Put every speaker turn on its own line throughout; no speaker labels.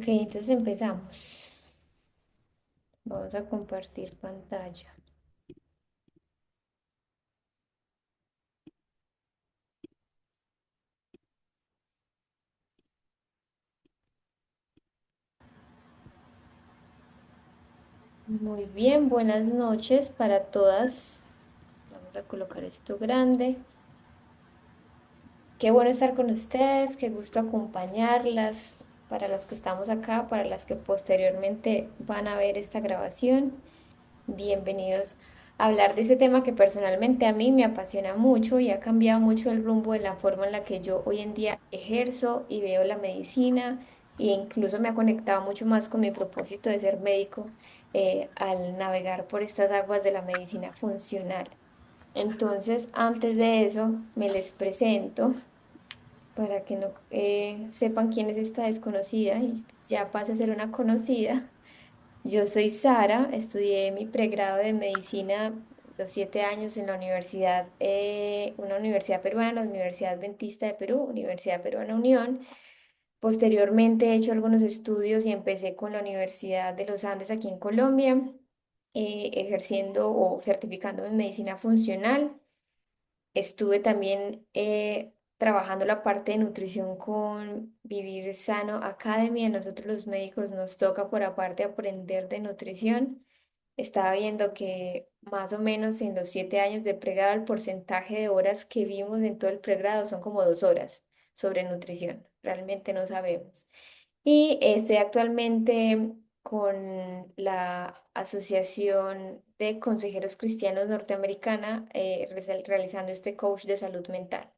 Ok, entonces empezamos. Vamos a compartir pantalla. Muy bien, buenas noches para todas. Vamos a colocar esto grande. Qué bueno estar con ustedes, qué gusto acompañarlas. Para las que estamos acá, para las que posteriormente van a ver esta grabación. Bienvenidos a hablar de ese tema que personalmente a mí me apasiona mucho y ha cambiado mucho el rumbo de la forma en la que yo hoy en día ejerzo y veo la medicina e incluso me ha conectado mucho más con mi propósito de ser médico al navegar por estas aguas de la medicina funcional. Entonces, antes de eso, me les presento para que no sepan quién es esta desconocida y ya pase a ser una conocida. Yo soy Sara, estudié mi pregrado de medicina los 7 años en la universidad, una universidad peruana, la Universidad Adventista de Perú, Universidad Peruana Unión. Posteriormente he hecho algunos estudios y empecé con la Universidad de los Andes aquí en Colombia, ejerciendo o certificándome en medicina funcional. Estuve también trabajando la parte de nutrición con Vivir Sano Academy. A nosotros los médicos nos toca por aparte aprender de nutrición. Estaba viendo que más o menos en los 7 años de pregrado el porcentaje de horas que vimos en todo el pregrado son como 2 horas sobre nutrición. Realmente no sabemos. Y estoy actualmente con la Asociación de Consejeros Cristianos Norteamericana realizando este coach de salud mental.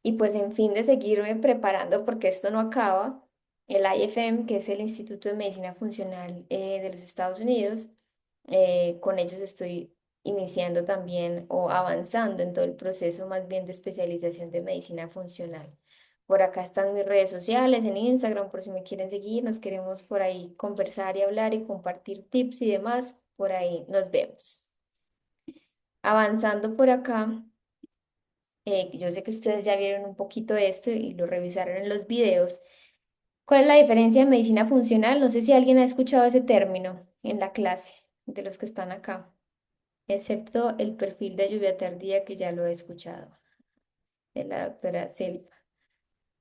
Y pues en fin de seguirme preparando porque esto no acaba, el IFM, que es el Instituto de Medicina Funcional de los Estados Unidos, con ellos estoy iniciando también o avanzando en todo el proceso más bien de especialización de medicina funcional. Por acá están mis redes sociales, en Instagram, por si me quieren seguir, nos queremos por ahí conversar y hablar y compartir tips y demás, por ahí nos vemos. Avanzando por acá. Yo sé que ustedes ya vieron un poquito de esto y lo revisaron en los videos. ¿Cuál es la diferencia de medicina funcional? No sé si alguien ha escuchado ese término en la clase de los que están acá, excepto el perfil de lluvia tardía que ya lo he escuchado, de la doctora Selva.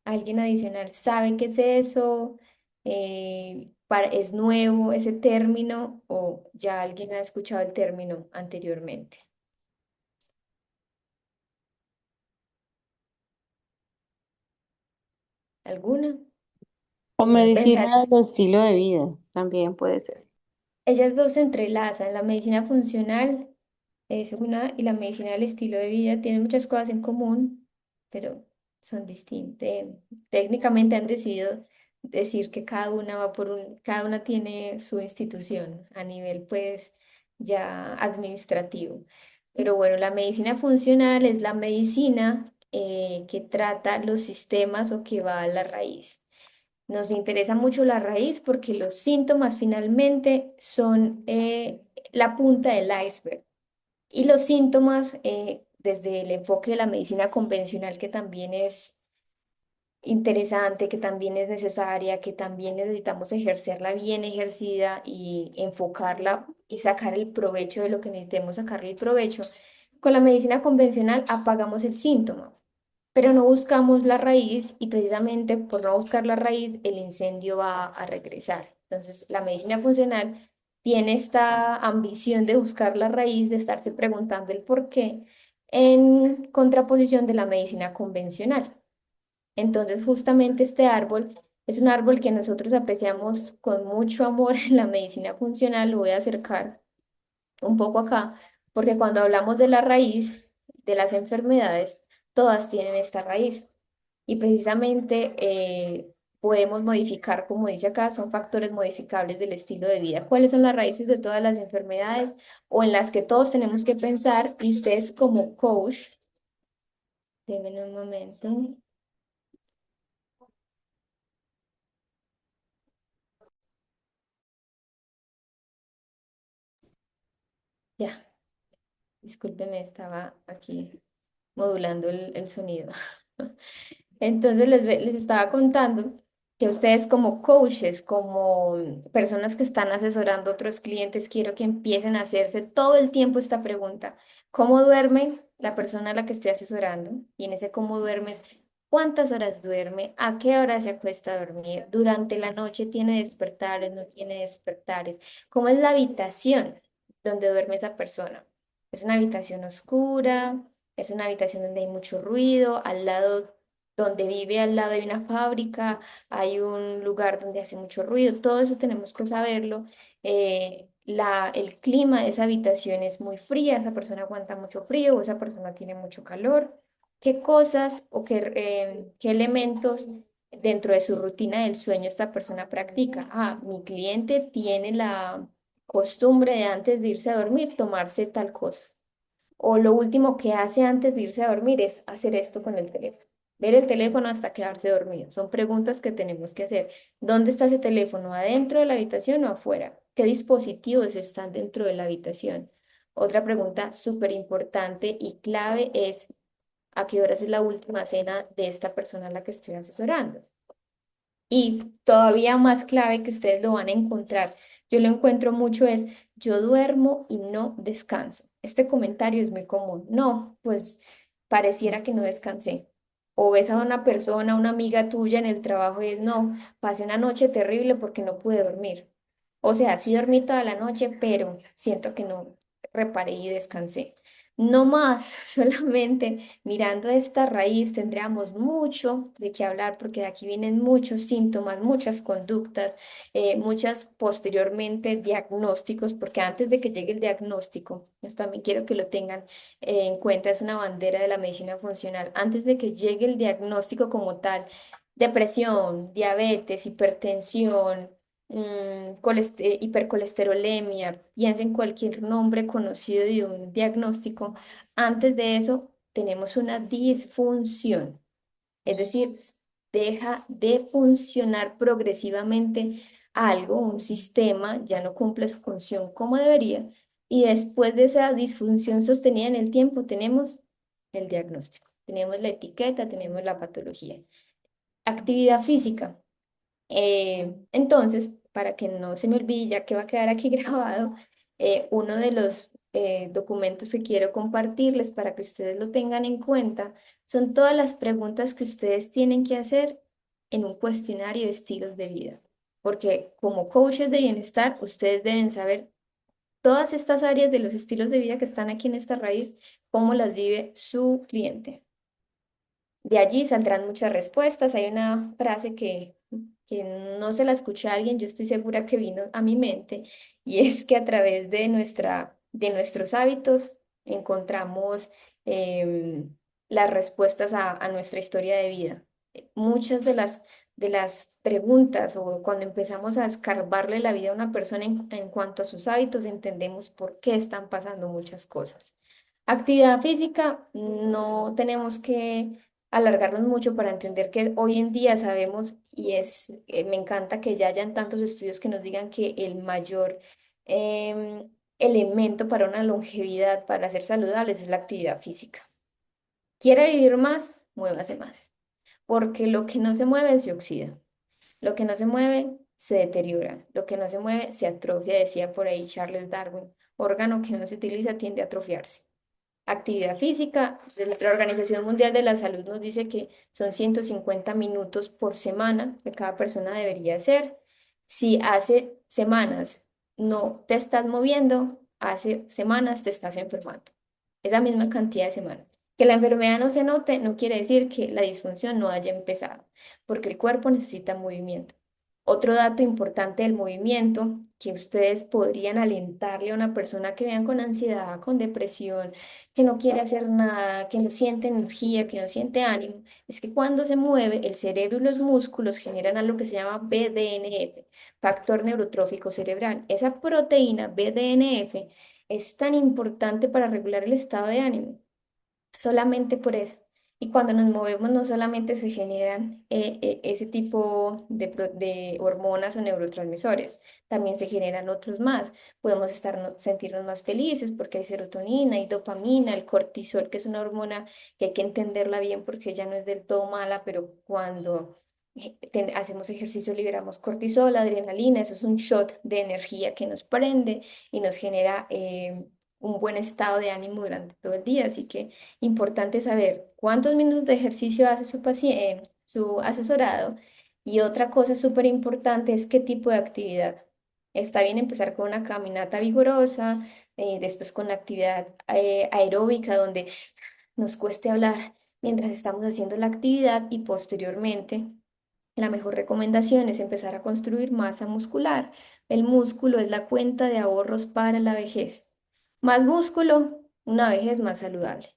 ¿Alguien adicional sabe qué es eso? ¿Es nuevo ese término o ya alguien ha escuchado el término anteriormente? ¿Alguna?
O
Voy a pensar.
medicina del estilo de vida, también puede ser.
Ellas dos se entrelazan. La medicina funcional es una y la medicina del estilo de vida tienen muchas cosas en común, pero son distintas. Técnicamente han decidido decir que cada una va por cada una tiene su institución a nivel pues ya administrativo. Pero bueno, la medicina funcional es la medicina que trata los sistemas o que va a la raíz. Nos interesa mucho la raíz porque los síntomas finalmente son la punta del iceberg. Y los síntomas, desde el enfoque de la medicina convencional, que también es interesante, que también es necesaria, que también necesitamos ejercerla bien ejercida y enfocarla y sacar el provecho de lo que necesitemos sacarle el provecho. Con la medicina convencional apagamos el síntoma, pero no buscamos la raíz y precisamente por no buscar la raíz el incendio va a regresar. Entonces, la medicina funcional tiene esta ambición de buscar la raíz, de estarse preguntando el por qué, en contraposición de la medicina convencional. Entonces, justamente este árbol es un árbol que nosotros apreciamos con mucho amor en la medicina funcional. Lo voy a acercar un poco acá, porque cuando hablamos de la raíz de las enfermedades, todas tienen esta raíz. Y precisamente podemos modificar, como dice acá, son factores modificables del estilo de vida. ¿Cuáles son las raíces de todas las enfermedades o en las que todos tenemos que pensar? Y ustedes como coach, denme un momento, ya, discúlpenme, estaba aquí modulando el sonido. Entonces les estaba contando. que ustedes como coaches, como personas que están asesorando a otros clientes, quiero que empiecen a hacerse todo el tiempo esta pregunta: ¿cómo duerme la persona a la que estoy asesorando? Y en ese cómo duermes, ¿cuántas horas duerme? ¿A qué hora se acuesta a dormir? ¿Durante la noche tiene despertares? ¿No tiene despertares? ¿Cómo es la habitación donde duerme esa persona? ¿Es una habitación oscura? ¿Es una habitación donde hay mucho ruido? ¿Al lado donde vive, al lado de una fábrica? ¿Hay un lugar donde hace mucho ruido? Todo eso tenemos que saberlo. El clima de esa habitación es muy fría, esa persona aguanta mucho frío o esa persona tiene mucho calor. ¿Qué cosas o qué elementos dentro de su rutina del sueño esta persona practica? Ah, mi cliente tiene la costumbre de antes de irse a dormir tomarse tal cosa. O lo último que hace antes de irse a dormir es hacer esto con el teléfono. Ver el teléfono hasta quedarse dormido. Son preguntas que tenemos que hacer. ¿Dónde está ese teléfono? ¿Adentro de la habitación o afuera? ¿Qué dispositivos están dentro de la habitación? Otra pregunta súper importante y clave es: ¿a qué horas es la última cena de esta persona a la que estoy asesorando? Y todavía más clave que ustedes lo van a encontrar, yo lo encuentro mucho, es: yo duermo y no descanso. Este comentario es muy común. No, pues pareciera que no descansé. O ves a una persona, una amiga tuya en el trabajo y es: no, pasé una noche terrible porque no pude dormir. O sea, sí dormí toda la noche, pero siento que no reparé y descansé. No más, solamente mirando esta raíz tendríamos mucho de qué hablar, porque de aquí vienen muchos síntomas, muchas conductas, muchas posteriormente diagnósticos, porque antes de que llegue el diagnóstico, esto también quiero que lo tengan en cuenta, es una bandera de la medicina funcional. Antes de que llegue el diagnóstico como tal: depresión, diabetes, hipertensión, hipercolesterolemia, piensen cualquier nombre conocido de un diagnóstico. Antes de eso tenemos una disfunción, es decir, deja de funcionar progresivamente algo, un sistema ya no cumple su función como debería, y después de esa disfunción sostenida en el tiempo tenemos el diagnóstico, tenemos la etiqueta, tenemos la patología. Actividad física. Entonces, para que no se me olvide, ya que va a quedar aquí grabado, uno de los documentos que quiero compartirles para que ustedes lo tengan en cuenta son todas las preguntas que ustedes tienen que hacer en un cuestionario de estilos de vida. Porque como coaches de bienestar, ustedes deben saber todas estas áreas de los estilos de vida que están aquí en esta raíz, cómo las vive su cliente. De allí saldrán muchas respuestas. Hay una frase que no se la escuché a alguien, yo estoy segura que vino a mi mente, y es que a través de nuestros hábitos encontramos las respuestas a nuestra historia de vida. Muchas de las preguntas, o cuando empezamos a escarbarle la vida a una persona en cuanto a sus hábitos, entendemos por qué están pasando muchas cosas. Actividad física, no tenemos que alargarnos mucho para entender que hoy en día sabemos, y me encanta que ya hayan tantos estudios que nos digan que el mayor elemento para una longevidad, para ser saludables, es la actividad física. ¿Quiere vivir más? Muévase más, porque lo que no se mueve se oxida, lo que no se mueve se deteriora, lo que no se mueve se atrofia, decía por ahí Charles Darwin. Órgano que no se utiliza tiende a atrofiarse. Actividad física, la Organización Mundial de la Salud nos dice que son 150 minutos por semana que cada persona debería hacer. Si hace semanas no te estás moviendo, hace semanas te estás enfermando. Esa misma cantidad de semanas. Que la enfermedad no se note no quiere decir que la disfunción no haya empezado, porque el cuerpo necesita movimiento. Otro dato importante del movimiento que ustedes podrían alentarle a una persona que vean con ansiedad, con depresión, que no quiere hacer nada, que no siente energía, que no siente ánimo, es que cuando se mueve, el cerebro y los músculos generan algo que se llama BDNF, factor neurotrófico cerebral. Esa proteína BDNF es tan importante para regular el estado de ánimo, solamente por eso. Y cuando nos movemos no solamente se generan ese tipo de hormonas o neurotransmisores, también se generan otros más. Podemos sentirnos más felices porque hay serotonina y dopamina, el cortisol, que es una hormona que hay que entenderla bien porque ya no es del todo mala, pero cuando hacemos ejercicio, liberamos cortisol, adrenalina, eso es un shot de energía que nos prende y nos genera un buen estado de ánimo durante todo el día. Así que importante saber cuántos minutos de ejercicio hace su paciente, su asesorado. Y otra cosa súper importante es qué tipo de actividad. Está bien empezar con una caminata vigorosa, después con la actividad aeróbica donde nos cueste hablar mientras estamos haciendo la actividad y posteriormente la mejor recomendación es empezar a construir masa muscular. El músculo es la cuenta de ahorros para la vejez. Más músculo, una vejez más saludable.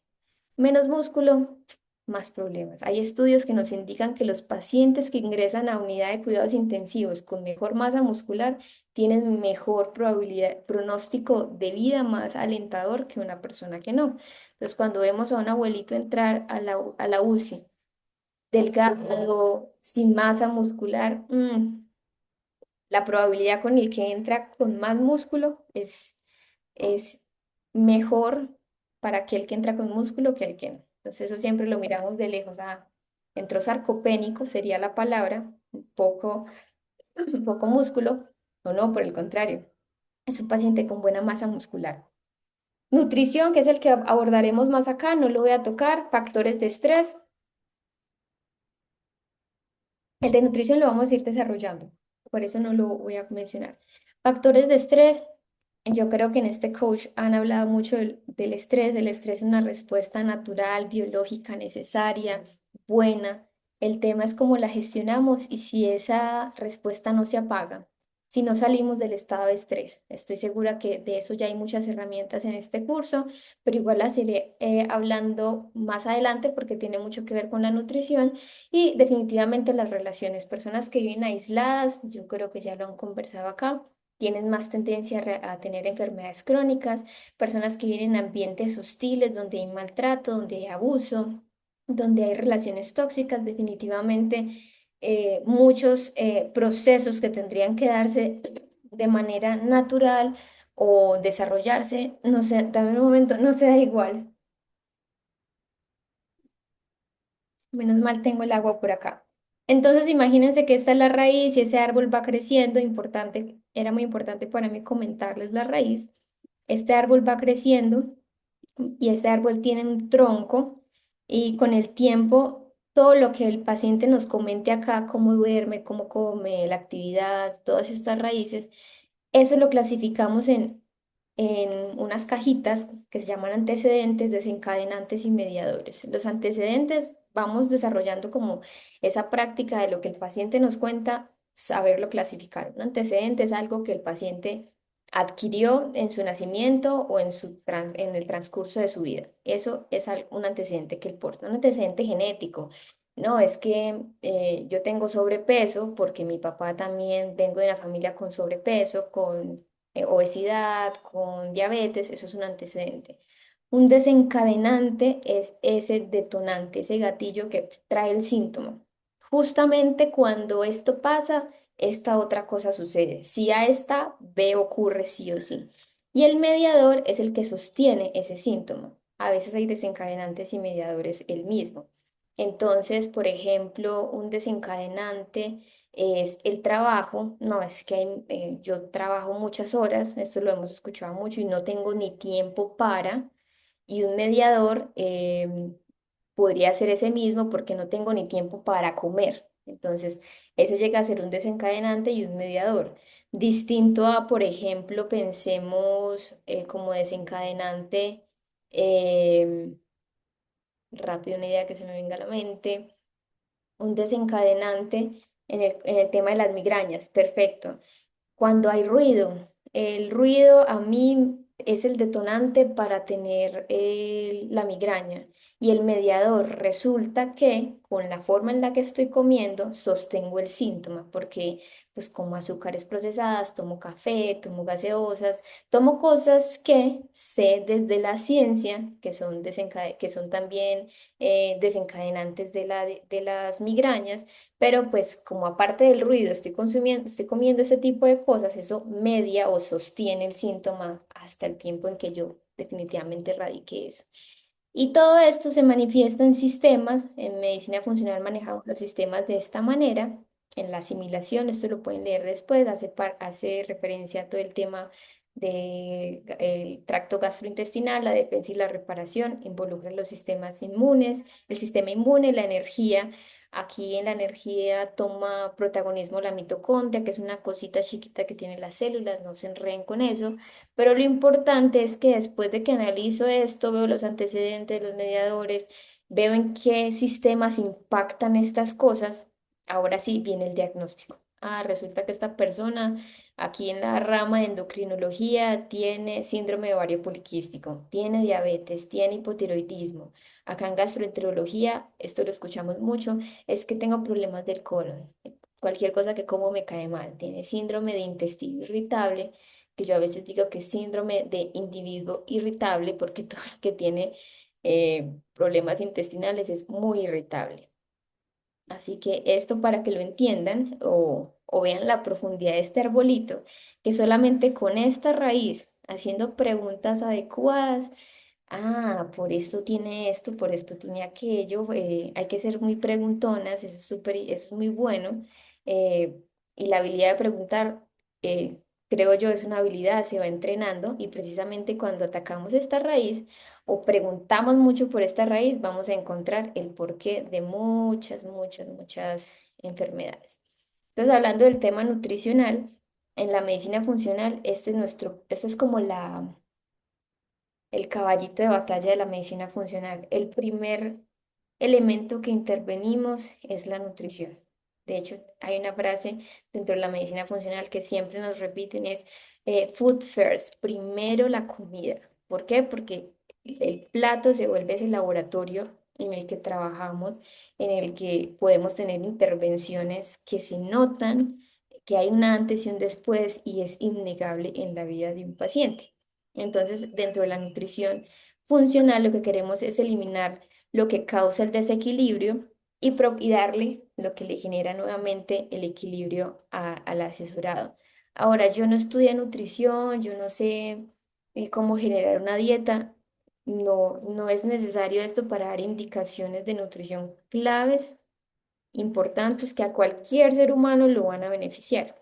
Menos músculo, más problemas. Hay estudios que nos indican que los pacientes que ingresan a unidad de cuidados intensivos con mejor masa muscular tienen mejor probabilidad, pronóstico de vida más alentador que una persona que no. Entonces, cuando vemos a un abuelito entrar a la UCI, delgado, sin masa muscular, la probabilidad con el que entra con más músculo es mejor para aquel que entra con músculo que el que no. Entonces eso siempre lo miramos de lejos. Ah, entró sarcopénico, sería la palabra, un poco músculo, o no, por el contrario, es un paciente con buena masa muscular. Nutrición, que es el que abordaremos más acá, no lo voy a tocar. Factores de estrés. El de nutrición lo vamos a ir desarrollando, por eso no lo voy a mencionar. Factores de estrés. Yo creo que en este coach han hablado mucho del estrés. El estrés es una respuesta natural, biológica, necesaria, buena. El tema es cómo la gestionamos y si esa respuesta no se apaga, si no salimos del estado de estrés. Estoy segura que de eso ya hay muchas herramientas en este curso, pero igual las iré hablando más adelante porque tiene mucho que ver con la nutrición y definitivamente las relaciones. Personas que viven aisladas, yo creo que ya lo han conversado acá, tienen más tendencia a tener enfermedades crónicas, personas que viven en ambientes hostiles, donde hay maltrato, donde hay abuso, donde hay relaciones tóxicas, definitivamente muchos procesos que tendrían que darse de manera natural o desarrollarse, no sé, dame un momento, no se da igual. Menos mal tengo el agua por acá. Entonces, imagínense que esta es la raíz y ese árbol va creciendo. Importante, era muy importante para mí comentarles la raíz. Este árbol va creciendo y este árbol tiene un tronco y con el tiempo, todo lo que el paciente nos comente acá, cómo duerme, cómo come, la actividad, todas estas raíces, eso lo clasificamos en unas cajitas que se llaman antecedentes, desencadenantes y mediadores. Los antecedentes vamos desarrollando como esa práctica de lo que el paciente nos cuenta, saberlo clasificar. Un antecedente es algo que el paciente adquirió en su nacimiento o en el transcurso de su vida. Eso es un antecedente que él porta, un antecedente genético. No, es que yo tengo sobrepeso porque mi papá también vengo de una familia con sobrepeso, con obesidad, con diabetes, eso es un antecedente. Un desencadenante es ese detonante, ese gatillo que trae el síntoma. Justamente cuando esto pasa, esta otra cosa sucede. Si A está, B ocurre sí o sí. Y el mediador es el que sostiene ese síntoma. A veces hay desencadenantes y mediadores el mismo. Entonces, por ejemplo, un desencadenante es el trabajo. No, es que yo trabajo muchas horas, esto lo hemos escuchado mucho y no tengo ni tiempo para. Y un mediador podría ser ese mismo porque no tengo ni tiempo para comer. Entonces, ese llega a ser un desencadenante y un mediador. Distinto a, por ejemplo, pensemos como desencadenante, em, rápido una idea que se me venga a la mente, un desencadenante en el tema de las migrañas. Perfecto. Cuando hay ruido, el ruido a mí es el detonante para tener la migraña y el mediador resulta que con la forma en la que estoy comiendo sostengo el síntoma porque pues como azúcares procesadas, tomo café, tomo gaseosas, tomo cosas que sé desde la ciencia que son, que son también desencadenantes de las migrañas, pero pues como aparte del ruido estoy comiendo ese tipo de cosas, eso media o sostiene el síntoma hasta el tiempo en que yo definitivamente erradique eso. Y todo esto se manifiesta en sistemas. En medicina funcional manejamos los sistemas de esta manera. En la asimilación, esto lo pueden leer después, hace referencia a todo el tema del tracto gastrointestinal, la defensa y la reparación, involucra los sistemas inmunes, el sistema inmune, la energía. Aquí en la energía toma protagonismo la mitocondria, que es una cosita chiquita que tiene las células, no se enreden con eso. Pero lo importante es que después de que analizo esto, veo los antecedentes, los mediadores, veo en qué sistemas impactan estas cosas, ahora sí viene el diagnóstico. Ah, resulta que esta persona aquí en la rama de endocrinología tiene síndrome de ovario poliquístico, tiene diabetes, tiene hipotiroidismo. Acá en gastroenterología, esto lo escuchamos mucho, es que tengo problemas del colon. Cualquier cosa que como me cae mal. Tiene síndrome de intestino irritable, que yo a veces digo que es síndrome de individuo irritable porque todo el que tiene problemas intestinales es muy irritable. Así que esto para que lo entiendan o vean la profundidad de este arbolito, que solamente con esta raíz, haciendo preguntas adecuadas, ah, por esto tiene esto, por esto tiene aquello, hay que ser muy preguntonas, eso es súper, eso es muy bueno. eh, y la habilidad de preguntar, eh, creo yo, es una habilidad, se va entrenando y precisamente cuando atacamos esta raíz, o preguntamos mucho por esta raíz, vamos a encontrar el porqué de muchas enfermedades. Entonces, hablando del tema nutricional, en la medicina funcional, este es como el caballito de batalla de la medicina funcional. El primer elemento que intervenimos es la nutrición. De hecho, hay una frase dentro de la medicina funcional que siempre nos repiten, es food first, primero la comida. ¿Por qué? Porque el plato se vuelve ese laboratorio en el que trabajamos, en el que podemos tener intervenciones que se notan, que hay un antes y un después y es innegable en la vida de un paciente. Entonces, dentro de la nutrición funcional, lo que queremos es eliminar lo que causa el desequilibrio y darle lo que le genera nuevamente el equilibrio al asesorado. Ahora, yo no estudié nutrición, yo no sé cómo generar una dieta. No, no es necesario esto para dar indicaciones de nutrición claves, importantes, que a cualquier ser humano lo van a beneficiar.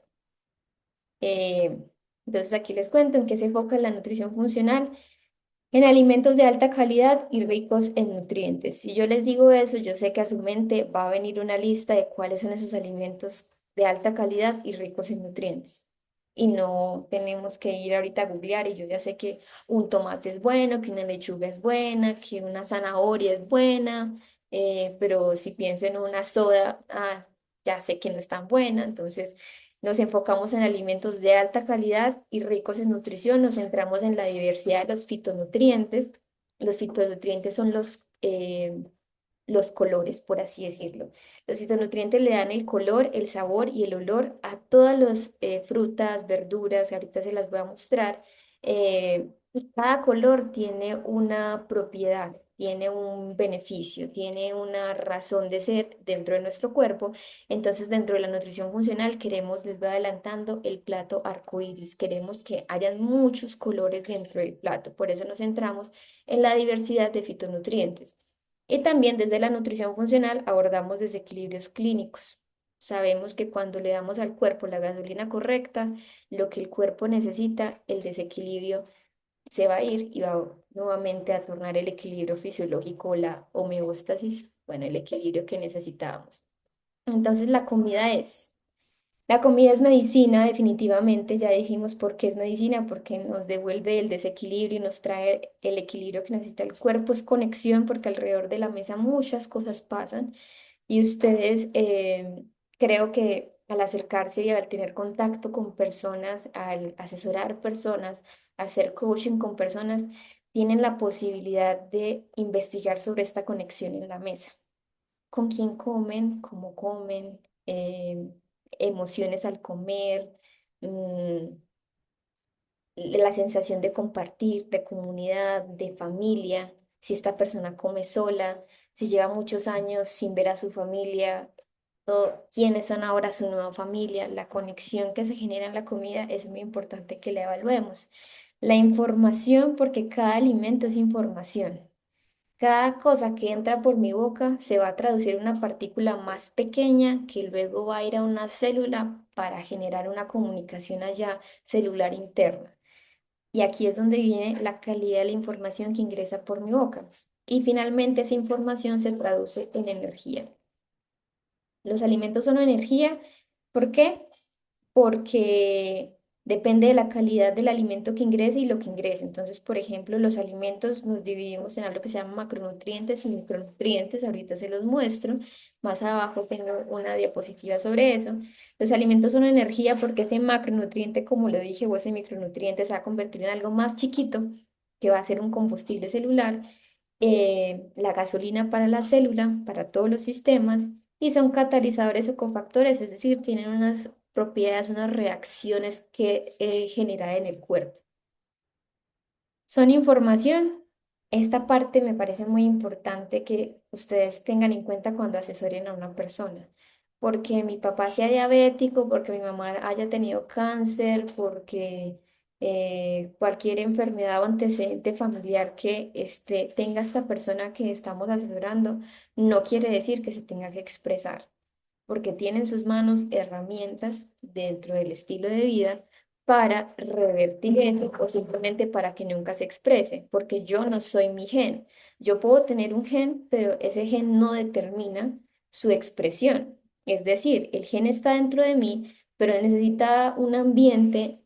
Eh, entonces, aquí les cuento en qué se enfoca la nutrición funcional. En alimentos de alta calidad y ricos en nutrientes. Si yo les digo eso, yo sé que a su mente va a venir una lista de cuáles son esos alimentos de alta calidad y ricos en nutrientes. Y no tenemos que ir ahorita a googlear y yo ya sé que un tomate es bueno, que una lechuga es buena, que una zanahoria es buena, pero si pienso en una soda, ah, ya sé que no es tan buena. Entonces, nos enfocamos en alimentos de alta calidad y ricos en nutrición, nos centramos en la diversidad de los fitonutrientes. Los fitonutrientes son los colores, por así decirlo. Los fitonutrientes le dan el color, el sabor y el olor a todas las frutas, verduras, ahorita se las voy a mostrar. Y cada color tiene una propiedad, tiene un beneficio, tiene una razón de ser dentro de nuestro cuerpo. Entonces, dentro de la nutrición funcional queremos, les voy adelantando, el plato arcoíris. Queremos que hayan muchos colores dentro del plato. Por eso nos centramos en la diversidad de fitonutrientes. Y también desde la nutrición funcional abordamos desequilibrios clínicos. Sabemos que cuando le damos al cuerpo la gasolina correcta, lo que el cuerpo necesita, el desequilibrio se va a ir y va nuevamente a tornar el equilibrio fisiológico, la homeostasis, bueno, el equilibrio que necesitábamos. Entonces la comida es medicina, definitivamente, ya dijimos por qué es medicina, porque nos devuelve el desequilibrio y nos trae el equilibrio que necesita el cuerpo, es conexión, porque alrededor de la mesa muchas cosas pasan y ustedes creo que al acercarse y al tener contacto con personas, al asesorar personas, al hacer coaching con personas, tienen la posibilidad de investigar sobre esta conexión en la mesa, con quién comen, cómo comen, emociones al comer, mm, la sensación de compartir, de comunidad, de familia, si esta persona come sola, si lleva muchos años sin ver a su familia, quiénes son ahora su nueva familia, la conexión que se genera en la comida es muy importante que la evaluemos. La información, porque cada alimento es información. Cada cosa que entra por mi boca se va a traducir en una partícula más pequeña que luego va a ir a una célula para generar una comunicación allá celular interna. Y aquí es donde viene la calidad de la información que ingresa por mi boca. Y finalmente esa información se traduce en energía. Los alimentos son energía. ¿Por qué? Porque depende de la calidad del alimento que ingrese y lo que ingrese. Entonces, por ejemplo, los alimentos nos dividimos en algo que se llama macronutrientes y micronutrientes. Ahorita se los muestro. Más abajo tengo una diapositiva sobre eso. Los alimentos son energía porque ese macronutriente, como lo dije, o ese micronutriente se va a convertir en algo más chiquito que va a ser un combustible celular, la gasolina para la célula, para todos los sistemas, y son catalizadores o cofactores, es decir, tienen unas propiedades, unas reacciones que generar en el cuerpo. Son información. Esta parte me parece muy importante que ustedes tengan en cuenta cuando asesoren a una persona, porque mi papá sea diabético, porque mi mamá haya tenido cáncer, porque cualquier enfermedad o antecedente familiar que tenga esta persona que estamos asesorando, no quiere decir que se tenga que expresar porque tiene en sus manos herramientas dentro del estilo de vida para revertir eso o simplemente para que nunca se exprese, porque yo no soy mi gen. Yo puedo tener un gen, pero ese gen no determina su expresión. Es decir, el gen está dentro de mí, pero necesita un ambiente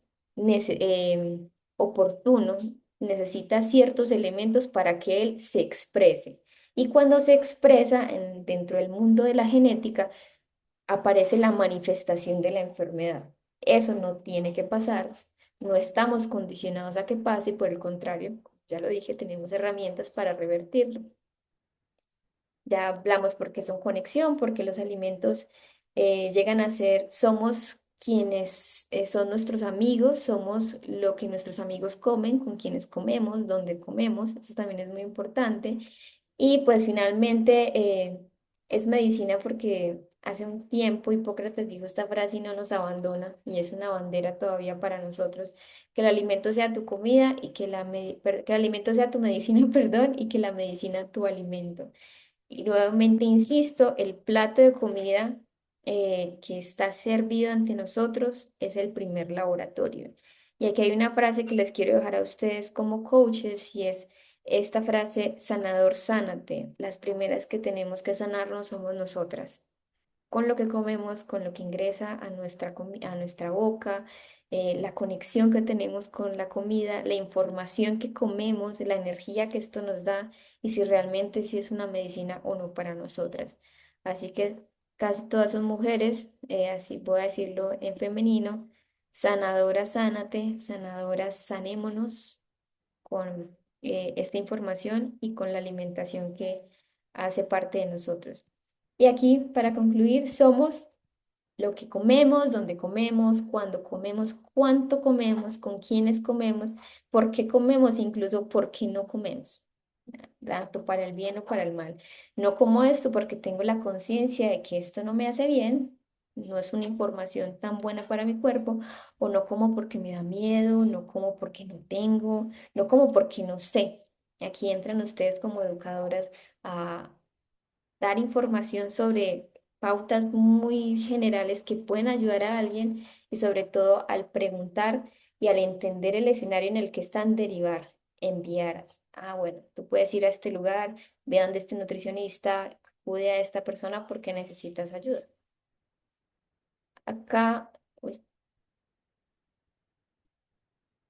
oportuno, necesita ciertos elementos para que él se exprese. Y cuando se expresa dentro del mundo de la genética, aparece la manifestación de la enfermedad. Eso no tiene que pasar, no estamos condicionados a que pase, por el contrario, ya lo dije, tenemos herramientas para revertirlo. Ya hablamos porque son conexión, porque los alimentos llegan a ser, somos quienes son nuestros amigos, somos lo que nuestros amigos comen, con quienes comemos, donde comemos, eso también es muy importante. Y pues finalmente es medicina porque hace un tiempo Hipócrates dijo esta frase y no nos abandona, y es una bandera todavía para nosotros, que el alimento sea tu comida y que que el alimento sea tu medicina, perdón, y que la medicina tu alimento. Y nuevamente insisto, el plato de comida que está servido ante nosotros es el primer laboratorio. Y aquí hay una frase que les quiero dejar a ustedes como coaches y es esta frase, sanador, sánate. Las primeras que tenemos que sanarnos somos nosotras con lo que comemos, con lo que ingresa a a nuestra boca, la conexión que tenemos con la comida, la información que comemos, la energía que esto nos da y si realmente si es una medicina o no para nosotras. Así que casi todas son mujeres, así voy a decirlo en femenino, sanadora, sánate, sanadoras, sanémonos con esta información y con la alimentación que hace parte de nosotros. Y aquí, para concluir, somos lo que comemos, dónde comemos, cuándo comemos, cuánto comemos, con quiénes comemos, por qué comemos, incluso por qué no comemos, tanto para el bien o para el mal. No como esto porque tengo la conciencia de que esto no me hace bien, no es una información tan buena para mi cuerpo, o no como porque me da miedo, no como porque no tengo, no como porque no sé. Aquí entran ustedes como educadoras a dar información sobre pautas muy generales que pueden ayudar a alguien y sobre todo al preguntar y al entender el escenario en el que están, derivar, enviar. Ah, bueno, tú puedes ir a este lugar, ve donde este nutricionista, acude a esta persona porque necesitas ayuda. Acá, uy,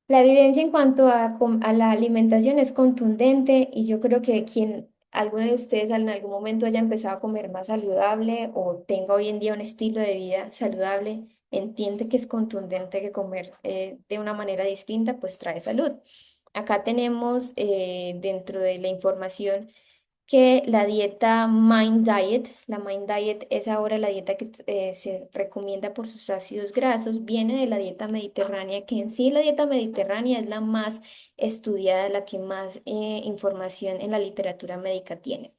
la evidencia en cuanto a la alimentación es contundente y yo creo que quien, alguno de ustedes en algún momento haya empezado a comer más saludable o tenga hoy en día un estilo de vida saludable, entiende que es contundente que comer de una manera distinta pues trae salud. Acá tenemos dentro de la información que la dieta Mind Diet, la Mind Diet es ahora la dieta que se recomienda por sus ácidos grasos, viene de la dieta mediterránea, que en sí la dieta mediterránea es la más estudiada, la que más información en la literatura médica tiene.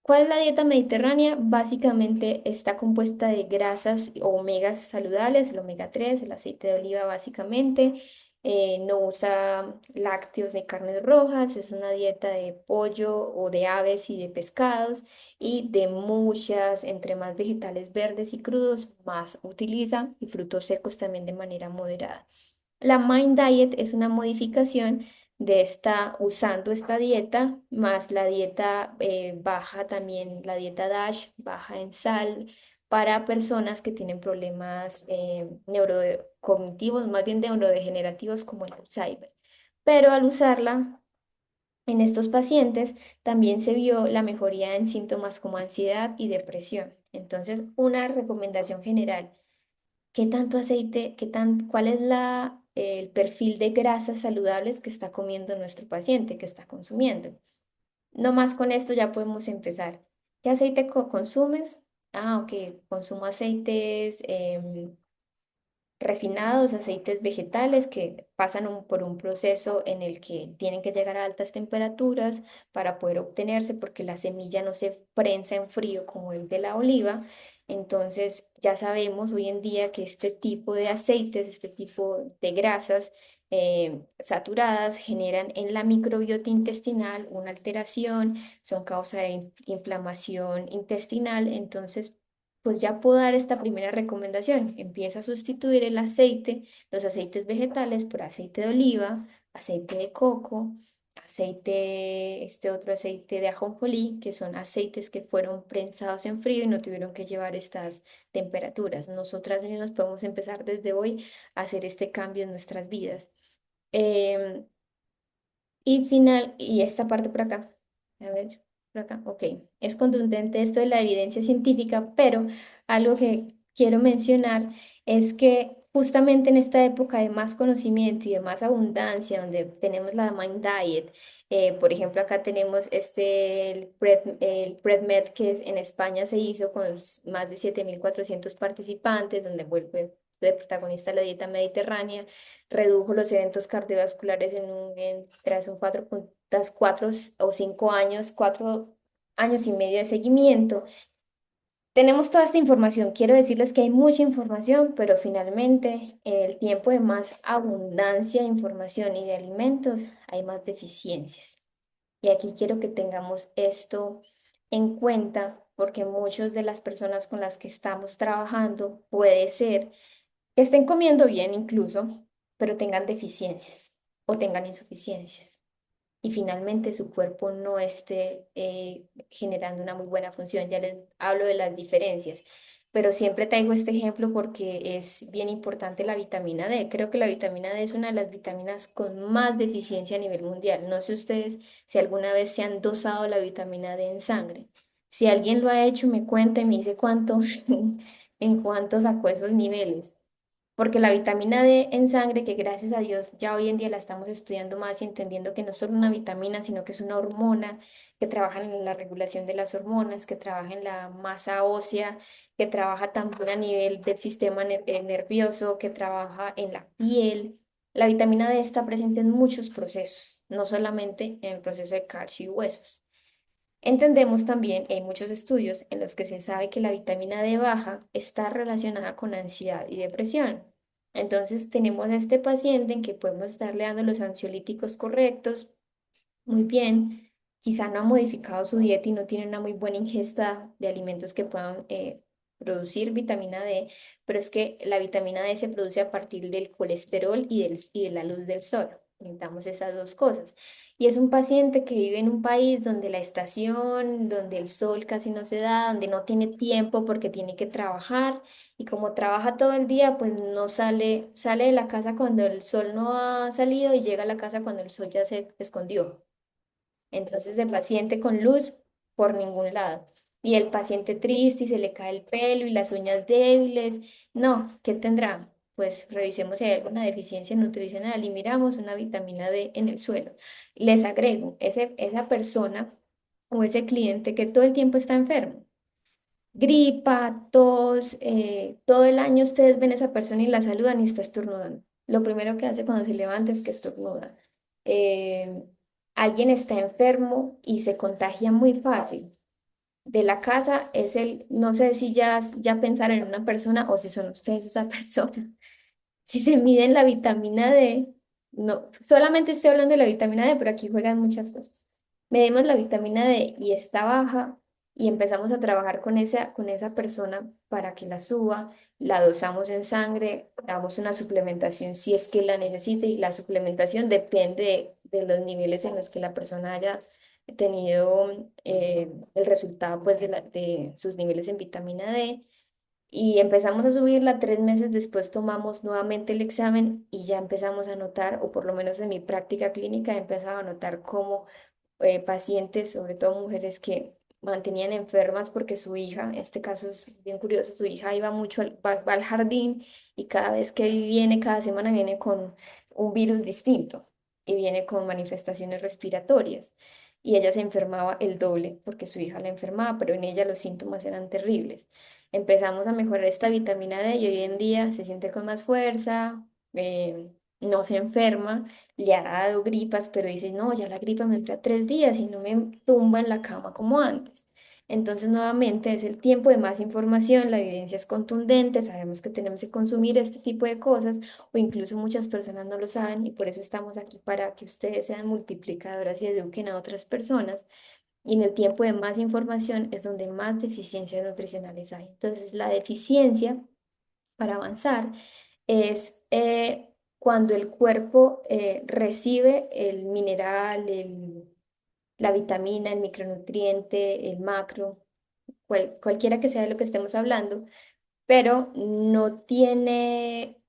¿Cuál es la dieta mediterránea? Básicamente está compuesta de grasas omegas saludables, el omega 3, el aceite de oliva básicamente, no usa lácteos ni carnes rojas, es una dieta de pollo o de aves y de pescados y de muchas, entre más vegetales verdes y crudos, más utiliza y frutos secos también de manera moderada. La Mind Diet es una modificación de esta, usando esta dieta, más la dieta baja también, la dieta DASH, baja en sal, para personas que tienen problemas neurocognitivos, más bien neurodegenerativos como el Alzheimer. Pero al usarla en estos pacientes también se vio la mejoría en síntomas como ansiedad y depresión. Entonces, una recomendación general: ¿qué tanto aceite, cuál es el perfil de grasas saludables que está comiendo nuestro paciente, que está consumiendo? No más con esto ya podemos empezar. ¿Qué aceite consumes? Ah, ok, consumo aceites refinados, aceites vegetales que pasan por un proceso en el que tienen que llegar a altas temperaturas para poder obtenerse porque la semilla no se prensa en frío como el de la oliva. Entonces ya sabemos hoy en día que este tipo de aceites, este tipo de grasas saturadas generan en la microbiota intestinal una alteración, son causa de inflamación intestinal. Entonces pues ya puedo dar esta primera recomendación. Empieza a sustituir el aceite, los aceites vegetales por aceite de oliva, aceite de coco, este otro aceite de ajonjolí, que son aceites que fueron prensados en frío y no tuvieron que llevar estas temperaturas. Nosotras mismas podemos empezar desde hoy a hacer este cambio en nuestras vidas. Em, y esta parte por acá. A ver, por acá. Ok. Es contundente esto de la evidencia científica, pero algo que quiero mencionar es que justamente en esta época de más conocimiento y de más abundancia, donde tenemos la Mind Diet, por ejemplo, acá tenemos el PredMed, que en España se hizo con más de 7.400 participantes, donde vuelve de protagonista la dieta mediterránea, redujo los eventos cardiovasculares tras un 4,4 o 5 años, 4 años y medio de seguimiento. Tenemos toda esta información. Quiero decirles que hay mucha información, pero finalmente en el tiempo de más abundancia de información y de alimentos hay más deficiencias. Y aquí quiero que tengamos esto en cuenta porque muchas de las personas con las que estamos trabajando puede ser que estén comiendo bien incluso, pero tengan deficiencias o tengan insuficiencias. Y finalmente su cuerpo no esté generando una muy buena función. Ya les hablo de las diferencias, pero siempre traigo este ejemplo porque es bien importante la vitamina D. Creo que la vitamina D es una de las vitaminas con más deficiencia a nivel mundial. No sé ustedes si alguna vez se han dosado la vitamina D en sangre. Si alguien lo ha hecho, me cuenta y me dice cuánto, en cuánto sacó esos niveles. Porque la vitamina D en sangre, que gracias a Dios ya hoy en día la estamos estudiando más y entendiendo que no es solo una vitamina, sino que es una hormona, que trabaja en la regulación de las hormonas, que trabaja en la masa ósea, que trabaja también a nivel del sistema nervioso, que trabaja en la piel. La vitamina D está presente en muchos procesos, no solamente en el proceso de calcio y huesos. Entendemos también, hay muchos estudios en los que se sabe que la vitamina D baja está relacionada con ansiedad y depresión. Entonces tenemos a este paciente en que podemos estarle dando los ansiolíticos correctos, muy bien, quizá no ha modificado su dieta y no tiene una muy buena ingesta de alimentos que puedan producir vitamina D, pero es que la vitamina D se produce a partir del colesterol y de la luz del sol. Necesitamos esas dos cosas. Y es un paciente que vive en un país donde la estación, donde el sol casi no se da, donde no tiene tiempo porque tiene que trabajar y como trabaja todo el día, pues no sale de la casa cuando el sol no ha salido y llega a la casa cuando el sol ya se escondió. Entonces el paciente con luz por ningún lado. Y el paciente triste y se le cae el pelo y las uñas débiles. No, ¿qué tendrá? Pues revisemos si hay alguna deficiencia nutricional y miramos una vitamina D en el suelo. Les agrego, esa persona o ese cliente que todo el tiempo está enfermo, gripa, tos, todo el año ustedes ven a esa persona y la saludan y está estornudando. Lo primero que hace cuando se levanta es que estornuda. Eh, Alguien está enfermo y se contagia muy fácil. De la casa no sé si ya pensaron en una persona o si son ustedes esa persona. Si se miden la vitamina D, No, solamente estoy hablando de la vitamina D, pero aquí juegan muchas cosas. Medimos la vitamina D y está baja y empezamos a trabajar con esa persona para que la suba, la dosamos en sangre, damos una suplementación si es que la necesite y la suplementación depende de los niveles en los que la persona haya tenido el resultado pues de sus niveles en vitamina D y empezamos a subirla. 3 meses después tomamos nuevamente el examen y ya empezamos a notar, o por lo menos en mi práctica clínica, he empezado a notar cómo pacientes, sobre todo mujeres que mantenían enfermas porque su hija, en este caso es bien curioso, su hija iba mucho va al jardín y cada vez que viene, cada semana viene con un virus distinto y viene con manifestaciones respiratorias. Y ella se enfermaba el doble porque su hija la enfermaba, pero en ella los síntomas eran terribles. Empezamos a mejorar esta vitamina D y hoy en día se siente con más fuerza, no se enferma, le ha dado gripas, pero dice, no, ya la gripa me dura 3 días y no me tumba en la cama como antes. Entonces, nuevamente, es el tiempo de más información, la evidencia es contundente, sabemos que tenemos que consumir este tipo de cosas, o incluso muchas personas no lo saben y por eso estamos aquí para que ustedes sean multiplicadoras y eduquen a otras personas. Y en el tiempo de más información es donde más deficiencias nutricionales hay. Entonces, la deficiencia, para avanzar, es cuando el cuerpo recibe el mineral, la vitamina, el micronutriente, el macro, cualquiera que sea de lo que estemos hablando, pero no tiene.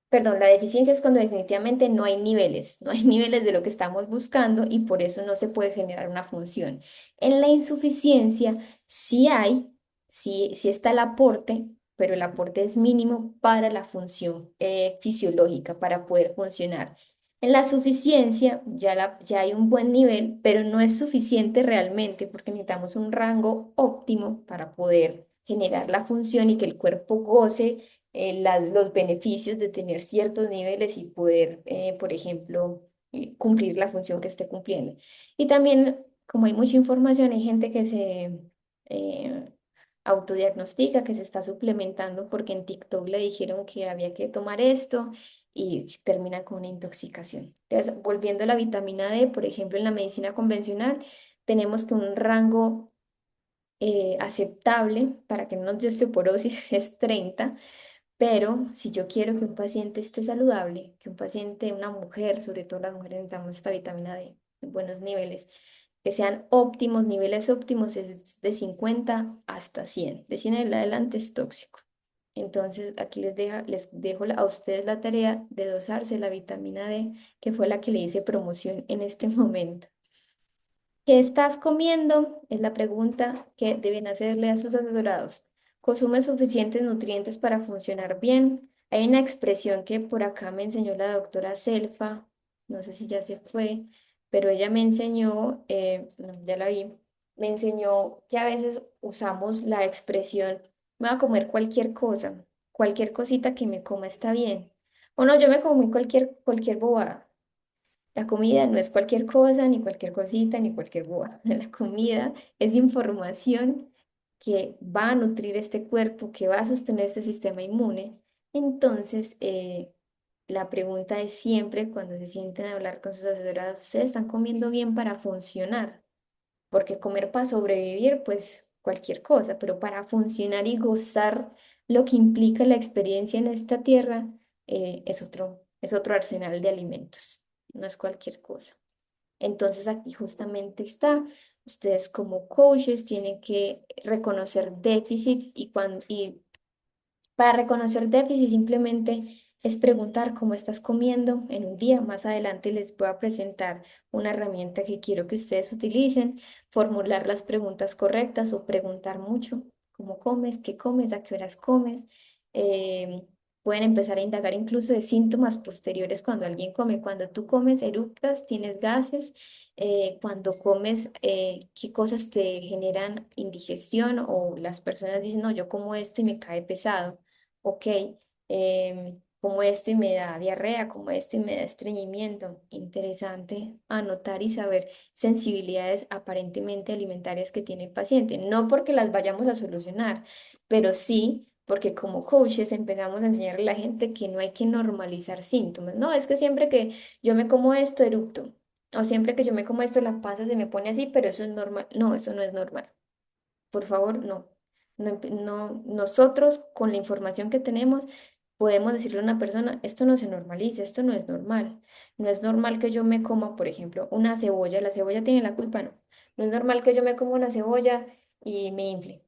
Perdón, la deficiencia es cuando definitivamente no hay niveles, no hay niveles de lo que estamos buscando y por eso no se puede generar una función. En la insuficiencia sí hay, sí está el aporte, pero el aporte es mínimo para la función fisiológica, para poder funcionar. En la suficiencia ya hay un buen nivel, pero no es suficiente realmente porque necesitamos un rango óptimo para poder generar la función y que el cuerpo goce los beneficios de tener ciertos niveles y poder, por ejemplo, cumplir la función que esté cumpliendo. Y también, como hay mucha información, hay gente que se autodiagnostica, que se está suplementando porque en TikTok le dijeron que había que tomar esto y termina con una intoxicación. Entonces, volviendo a la vitamina D, por ejemplo, en la medicina convencional, tenemos que un rango aceptable para que no nos dé osteoporosis es 30, pero si yo quiero que un paciente esté saludable, que un paciente, una mujer, sobre todo las mujeres necesitamos esta vitamina D en buenos niveles, que sean óptimos, niveles óptimos es de 50 hasta 100. De 100 en adelante es tóxico. Entonces aquí les dejo a ustedes la tarea de dosarse la vitamina D, que fue la que le hice promoción en este momento. ¿Qué estás comiendo? Es la pregunta que deben hacerle a sus asesorados. ¿Consume suficientes nutrientes para funcionar bien? Hay una expresión que por acá me enseñó la doctora Selfa, no sé si ya se fue, pero ella me enseñó, no, ya la vi, me enseñó que a veces usamos la expresión, me voy a comer cualquier cosita que me coma está bien. O no, yo me comí cualquier bobada. La comida no es cualquier cosa, ni cualquier cosita, ni cualquier boba. La comida es información que va a nutrir este cuerpo, que va a sostener este sistema inmune. Entonces, la pregunta es siempre cuando se sienten a hablar con sus asesorados, ¿ustedes están comiendo bien para funcionar? Porque comer para sobrevivir, pues cualquier cosa, pero para funcionar y gozar lo que implica la experiencia en esta tierra, es otro arsenal de alimentos, no es cualquier cosa. Entonces aquí justamente está, ustedes como coaches tienen que reconocer déficits y para reconocer déficit simplemente es preguntar cómo estás comiendo en un día. Más adelante les voy a presentar una herramienta que quiero que ustedes utilicen, formular las preguntas correctas o preguntar mucho, cómo comes, qué comes, a qué horas comes. Em, Pueden empezar a indagar incluso de síntomas posteriores cuando alguien come. Cuando tú comes, eructas, tienes gases. Cuando comes, qué cosas te generan indigestión o las personas dicen, no, yo como esto y me cae pesado. Ok, como esto y me da diarrea, como esto y me da estreñimiento. Interesante anotar y saber sensibilidades aparentemente alimentarias que tiene el paciente. No porque las vayamos a solucionar, pero sí porque como coaches empezamos a enseñarle a la gente que no hay que normalizar síntomas. No, es que siempre que yo me como esto, erupto. O siempre que yo me como esto, la panza se me pone así, pero eso es normal. No, eso no es normal. Por favor, no. No, nosotros con la información que tenemos podemos decirle a una persona, esto no se normaliza, esto no es normal. No es normal que yo me coma, por ejemplo, una cebolla, la cebolla tiene la culpa, no. No es normal que yo me coma una cebolla y me infle.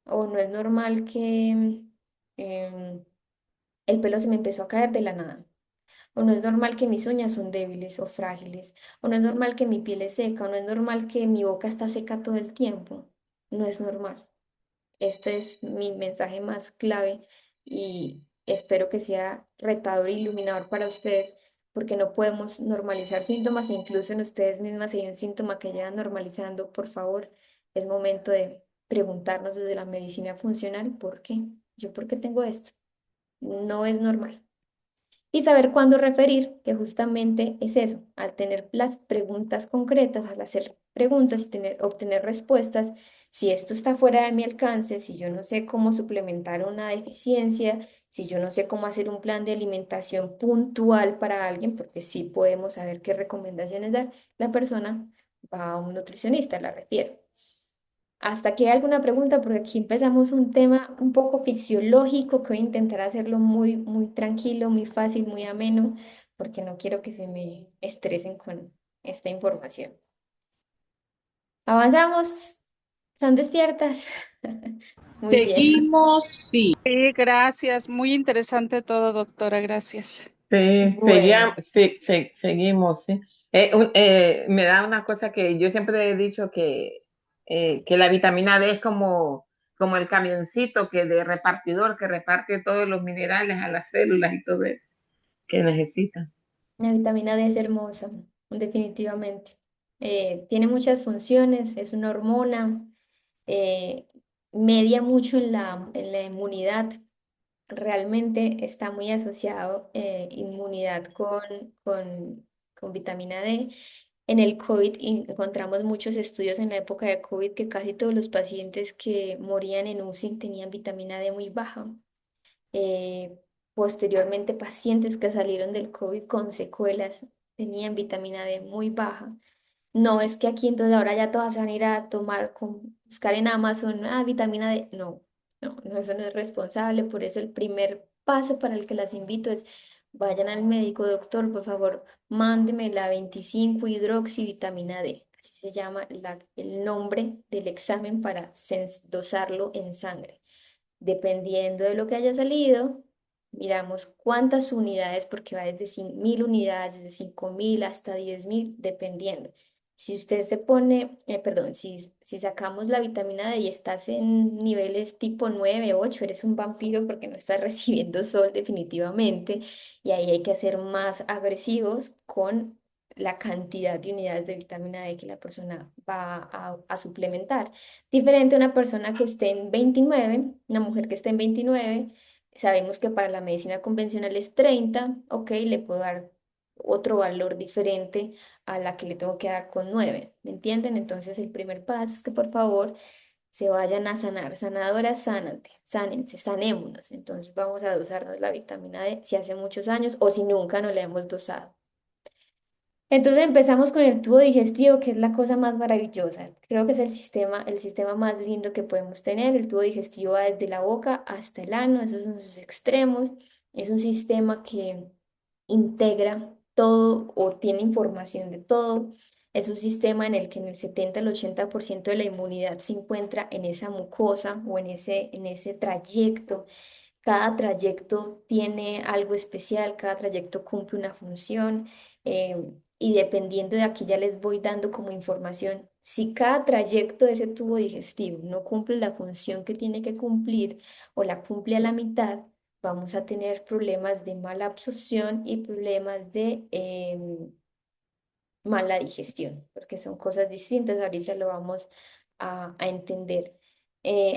O no es normal que em, el pelo se me empezó a caer de la nada. O no es normal que mis uñas son débiles o frágiles. O no es normal que mi piel es seca. O no es normal que mi boca está seca todo el tiempo. No es normal. Este es mi mensaje más clave y espero que sea retador e iluminador para ustedes, porque no podemos normalizar síntomas e incluso en ustedes mismas si hay un síntoma que llevan normalizando, por favor, es momento de preguntarnos desde la medicina funcional, ¿por qué? ¿Yo por qué tengo esto? No es normal y saber cuándo referir, que justamente es eso, al tener las preguntas concretas, al hacer preguntas y obtener respuestas, si esto está fuera de mi alcance, si yo no sé cómo suplementar una deficiencia, si yo no sé cómo hacer un plan de alimentación puntual para alguien, porque sí podemos saber qué recomendaciones dar, la persona va a un nutricionista, la refiero. Hasta aquí hay alguna pregunta, porque aquí empezamos un tema un poco fisiológico que voy a intentar hacerlo muy, muy tranquilo, muy fácil, muy ameno, porque no quiero que se me estresen con esta información. Avanzamos, ¿están despiertas? Muy bien.
Seguimos, sí. Sí, gracias. Muy interesante todo, doctora. Gracias.
Sí,
Bueno,
seguimos, sí. Me da una cosa que yo siempre he dicho que la vitamina D es como el camioncito que de repartidor que reparte todos los minerales a las células y todo eso que necesitan.
la vitamina D es hermosa, definitivamente. Tiene muchas funciones, es una hormona, eh, media mucho en la inmunidad. Realmente está muy asociado inmunidad con vitamina D. En el COVID encontramos muchos estudios en la época de COVID que casi todos los pacientes que morían en UCI tenían vitamina D muy baja. Eh, Posteriormente, pacientes que salieron del COVID con secuelas tenían vitamina D muy baja. No es que aquí entonces ahora ya todas se van a ir a tomar, buscar en Amazon, vitamina D. No, no, eso no es responsable. Por eso el primer paso para el que las invito es vayan al médico, doctor, por favor, mándeme la 25 hidroxivitamina D. Así se llama el nombre del examen para dosarlo en sangre. Dependiendo de lo que haya salido, miramos cuántas unidades, porque va desde 1000 unidades, desde 5000 hasta 10.000, dependiendo. Si usted se pone, perdón, si sacamos la vitamina D y estás en niveles tipo 9 8 eres un vampiro porque no estás recibiendo sol definitivamente y ahí hay que ser más agresivos con la cantidad de unidades de vitamina D que la persona va a suplementar. Diferente a una persona que esté en 29, una mujer que esté en 29, sabemos que para la medicina convencional es 30, ok, le puedo dar otro valor diferente a la que le tengo que dar con 9, ¿me entienden? Entonces el primer paso es que por favor se vayan a sanar. Sanadoras, sánate, sánense, sanémonos. Entonces vamos a dosarnos la vitamina D si hace muchos años o si nunca no la hemos dosado. Entonces empezamos con el tubo digestivo, que es la cosa más maravillosa. Creo que es el sistema más lindo que podemos tener. El tubo digestivo va desde la boca hasta el ano, esos son sus extremos. Es un sistema que integra todo o tiene información de todo. Es un sistema en el que en el 70 al 80% de la inmunidad se encuentra en esa mucosa o en ese trayecto. Cada trayecto tiene algo especial, cada trayecto cumple una función y dependiendo de aquí ya les voy dando como información. Si cada trayecto de ese tubo digestivo no cumple la función que tiene que cumplir o la cumple a la mitad, vamos a tener problemas de mala absorción y problemas de mala digestión, porque son cosas distintas, ahorita lo vamos a entender.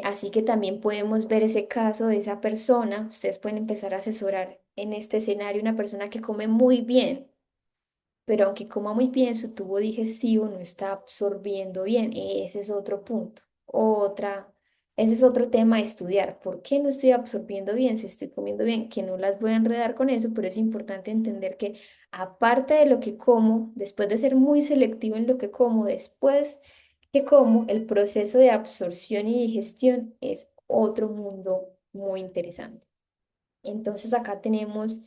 Así que también podemos ver ese caso de esa persona, ustedes pueden empezar a asesorar en este escenario una persona que come muy bien, pero aunque coma muy bien, su tubo digestivo no está absorbiendo bien, ese es otro punto, otra Ese es otro tema a estudiar. ¿Por qué no estoy absorbiendo bien? Si estoy comiendo bien, que no las voy a enredar con eso, pero es importante entender que aparte de lo que como, después de ser muy selectivo en lo que como, después que como, el proceso de absorción y digestión es otro mundo muy interesante. Entonces acá tenemos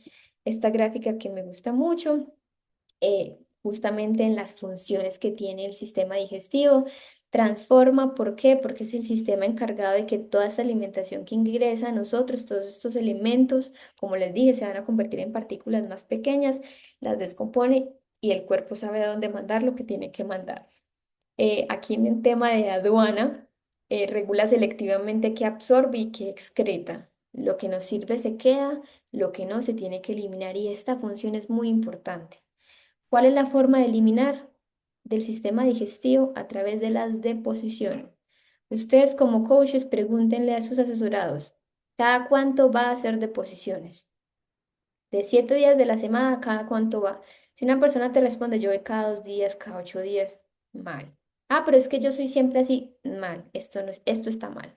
esta gráfica que me gusta mucho, justamente en las funciones que tiene el sistema digestivo. Transforma, ¿por qué? Porque es el sistema encargado de que toda esta alimentación que ingresa a nosotros, todos estos elementos, como les dije, se van a convertir en partículas más pequeñas, las descompone y el cuerpo sabe a dónde mandar lo que tiene que mandar. Aquí en el tema de aduana, regula selectivamente qué absorbe y qué excreta. Lo que nos sirve se queda, lo que no se tiene que eliminar y esta función es muy importante. ¿Cuál es la forma de eliminar del sistema digestivo? A través de las deposiciones. Ustedes como coaches pregúntenle a sus asesorados, ¿cada cuánto va a hacer deposiciones? De 7 días de la semana, ¿cada cuánto va? Si una persona te responde, yo voy cada 2 días, cada 8 días, mal. Ah, pero es que yo soy siempre así, mal. Esto no es, esto está mal.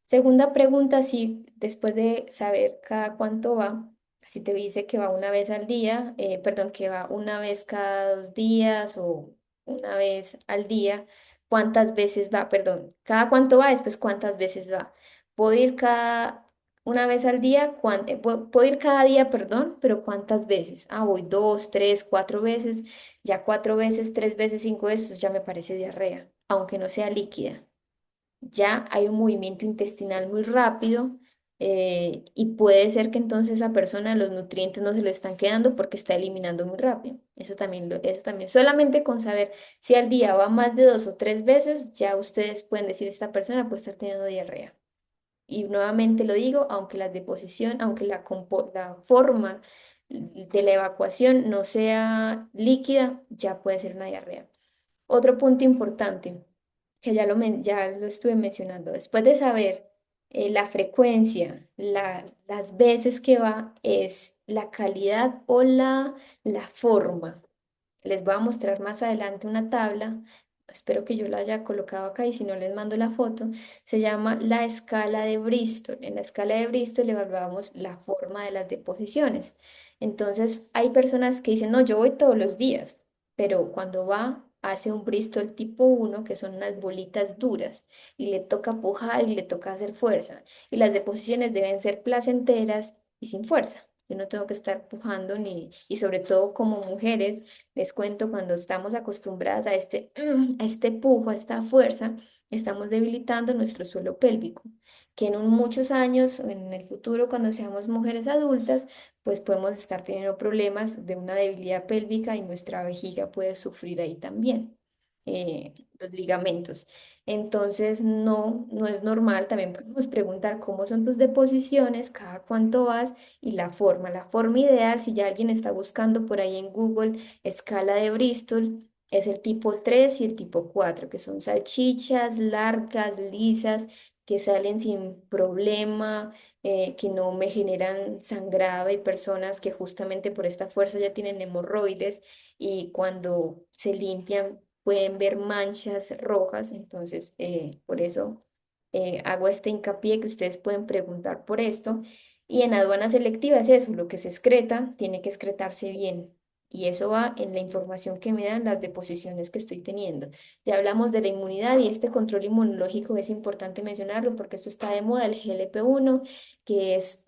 Segunda pregunta, si después de saber cada cuánto va, si te dice que va una vez al día, perdón, que va una vez cada 2 días o una vez al día, ¿cuántas veces va? Perdón, cada cuánto va, después cuántas veces va. ¿Puedo ir cada una vez al día? Puedo ir cada día, perdón, pero ¿cuántas veces? Ah, voy 2, 3, 4 veces. Ya 4 veces, 3 veces, 5 veces, ya me parece diarrea, aunque no sea líquida. Ya hay un movimiento intestinal muy rápido, y puede ser que entonces esa persona los nutrientes no se le están quedando porque está eliminando muy rápido. Eso también, solamente con saber si al día va más de 2 o 3 veces, ya ustedes pueden decir esta persona puede estar teniendo diarrea. Y nuevamente lo digo, aunque la deposición, aunque la forma de la evacuación no sea líquida, ya puede ser una diarrea. Otro punto importante, que ya lo estuve mencionando, después de saber la frecuencia, las veces que va, es la calidad o la forma. Les voy a mostrar más adelante una tabla, espero que yo la haya colocado acá y si no les mando la foto, se llama la escala de Bristol. En la escala de Bristol evaluamos la forma de las deposiciones. Entonces, hay personas que dicen, no, yo voy todos los días, pero cuando va, hace un Bristol tipo 1 que son unas bolitas duras, y le toca pujar y le toca hacer fuerza. Y las deposiciones deben ser placenteras y sin fuerza. Yo no tengo que estar pujando y sobre todo como mujeres, les cuento, cuando estamos acostumbradas a a este pujo, a esta fuerza, estamos debilitando nuestro suelo pélvico, que en muchos años, en el futuro, cuando seamos mujeres adultas, pues podemos estar teniendo problemas de una debilidad pélvica y nuestra vejiga puede sufrir ahí también. Los ligamentos. Entonces, no es normal. También podemos preguntar cómo son tus deposiciones, cada cuánto vas y la forma. La forma ideal, si ya alguien está buscando por ahí en Google escala de Bristol, es el tipo 3 y el tipo 4 que son salchichas largas, lisas, que salen sin problema, que no me generan sangrado. Hay personas que justamente por esta fuerza ya tienen hemorroides y cuando se limpian pueden ver manchas rojas. Entonces, por eso hago este hincapié que ustedes pueden preguntar por esto. Y en aduana selectiva es eso, lo que se excreta tiene que excretarse bien. Y eso va en la información que me dan las deposiciones que estoy teniendo. Ya hablamos de la inmunidad y este control inmunológico es importante mencionarlo porque esto está de moda, el GLP-1, que es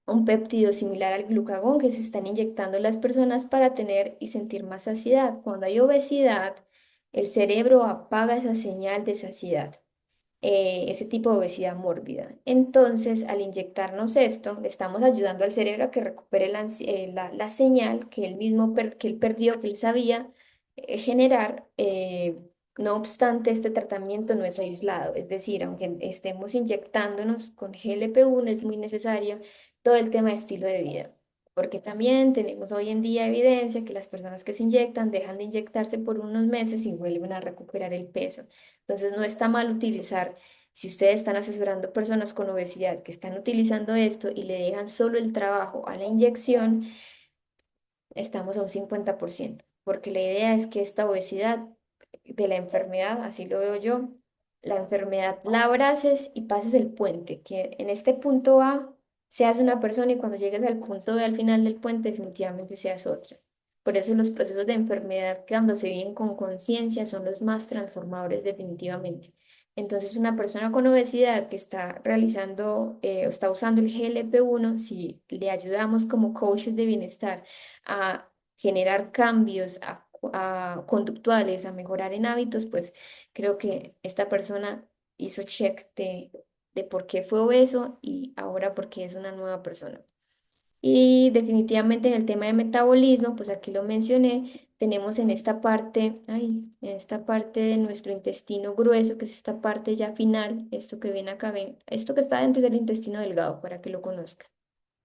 un péptido similar al glucagón que se están inyectando las personas para tener y sentir más saciedad. Cuando hay obesidad, el cerebro apaga esa señal de saciedad, ese tipo de obesidad mórbida. Entonces, al inyectarnos esto, le estamos ayudando al cerebro a que recupere la señal que él mismo que él perdió, que él sabía generar. No obstante, este tratamiento no es aislado, es decir, aunque estemos inyectándonos con GLP-1, es muy necesario todo el tema de estilo de vida. Porque también tenemos hoy en día evidencia que las personas que se inyectan dejan de inyectarse por unos meses y vuelven a recuperar el peso. Entonces, no está mal utilizar, si ustedes están asesorando personas con obesidad que están utilizando esto y le dejan solo el trabajo a la inyección, estamos a un 50%, porque la idea es que esta obesidad de la enfermedad, así lo veo yo, la enfermedad la abraces y pases el puente, que en este punto A seas una persona y cuando llegues al punto B al final del puente definitivamente seas otra. Por eso los procesos de enfermedad cuando se viven con conciencia son los más transformadores definitivamente. Entonces una persona con obesidad que está realizando o está usando el GLP-1, si le ayudamos como coaches de bienestar a generar cambios a conductuales, a mejorar en hábitos, pues creo que esta persona hizo check de por qué fue obeso y ahora por qué es una nueva persona. Y definitivamente en el tema de metabolismo, pues aquí lo mencioné, tenemos en esta parte, en esta parte de nuestro intestino grueso, que es esta parte ya final, esto que viene acá, ven, esto que está dentro del intestino delgado, para que lo conozcan,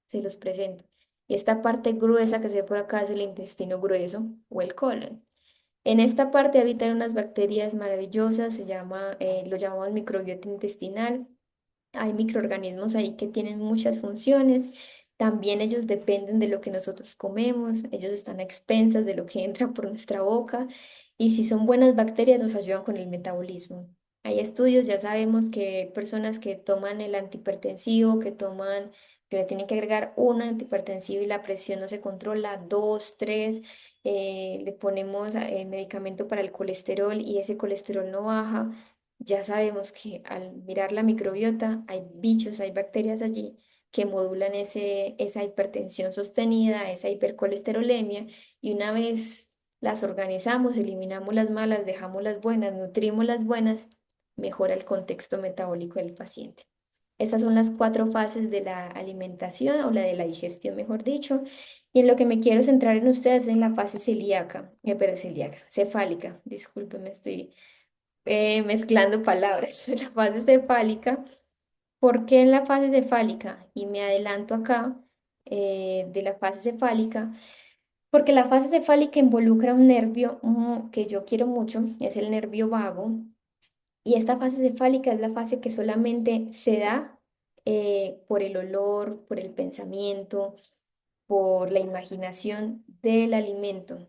se los presento. Y esta parte gruesa que se ve por acá es el intestino grueso o el colon. En esta parte habitan unas bacterias maravillosas, lo llamamos microbiota intestinal. Hay microorganismos ahí que tienen muchas funciones. También ellos dependen de lo que nosotros comemos. Ellos están a expensas de lo que entra por nuestra boca. Y si son buenas bacterias, nos ayudan con el metabolismo. Hay estudios, ya sabemos que personas que toman el antihipertensivo, que le tienen que agregar un antihipertensivo y la presión no se controla, dos, tres, le ponemos medicamento para el colesterol y ese colesterol no baja. Ya sabemos que al mirar la microbiota hay bichos, hay bacterias allí que modulan esa hipertensión sostenida, esa hipercolesterolemia, y una vez las organizamos, eliminamos las malas, dejamos las buenas, nutrimos las buenas, mejora el contexto metabólico del paciente. Estas son las cuatro fases de la alimentación o la de la digestión, mejor dicho. Y en lo que me quiero centrar en ustedes es en la fase cefálica. Discúlpeme, estoy mezclando palabras. La fase cefálica. ¿Por qué en la fase cefálica? Y me adelanto acá de la fase cefálica, porque la fase cefálica involucra un nervio que yo quiero mucho, es el nervio vago. Y esta fase cefálica es la fase que solamente se da por el olor, por el pensamiento, por la imaginación del alimento.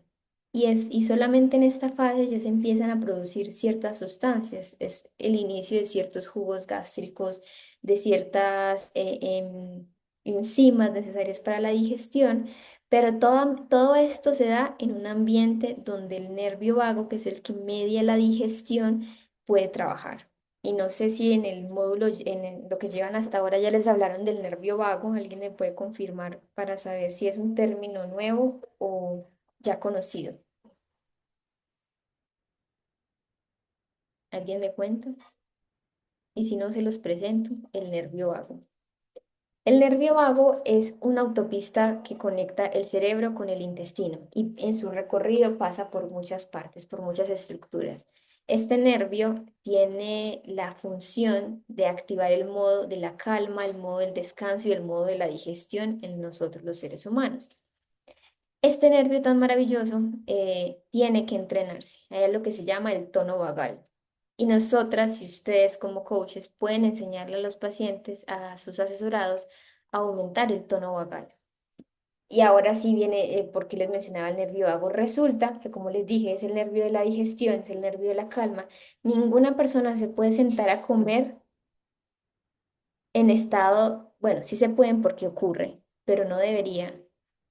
Y solamente en esta fase ya se empiezan a producir ciertas sustancias. Es el inicio de ciertos jugos gástricos, de ciertas enzimas necesarias para la digestión. Pero todo esto se da en un ambiente donde el nervio vago, que es el que media la digestión, puede trabajar. Y no sé si en el módulo, lo que llevan hasta ahora ya les hablaron del nervio vago. ¿Alguien me puede confirmar para saber si es un término nuevo o ya conocido? ¿Alguien me cuenta? Y si no, se los presento, el nervio vago. El nervio vago es una autopista que conecta el cerebro con el intestino y en su recorrido pasa por muchas partes, por muchas estructuras. Este nervio tiene la función de activar el modo de la calma, el modo del descanso y el modo de la digestión en nosotros los seres humanos. Este nervio tan maravilloso tiene que entrenarse. Hay lo que se llama el tono vagal. Y nosotras, si ustedes como coaches pueden enseñarle a los pacientes, a sus asesorados, a aumentar el tono vagal. Y ahora sí viene, porque les mencionaba el nervio vago. Resulta que, como les dije, es el nervio de la digestión, es el nervio de la calma. Ninguna persona se puede sentar a comer en estado, bueno, sí se pueden porque ocurre, pero no deberían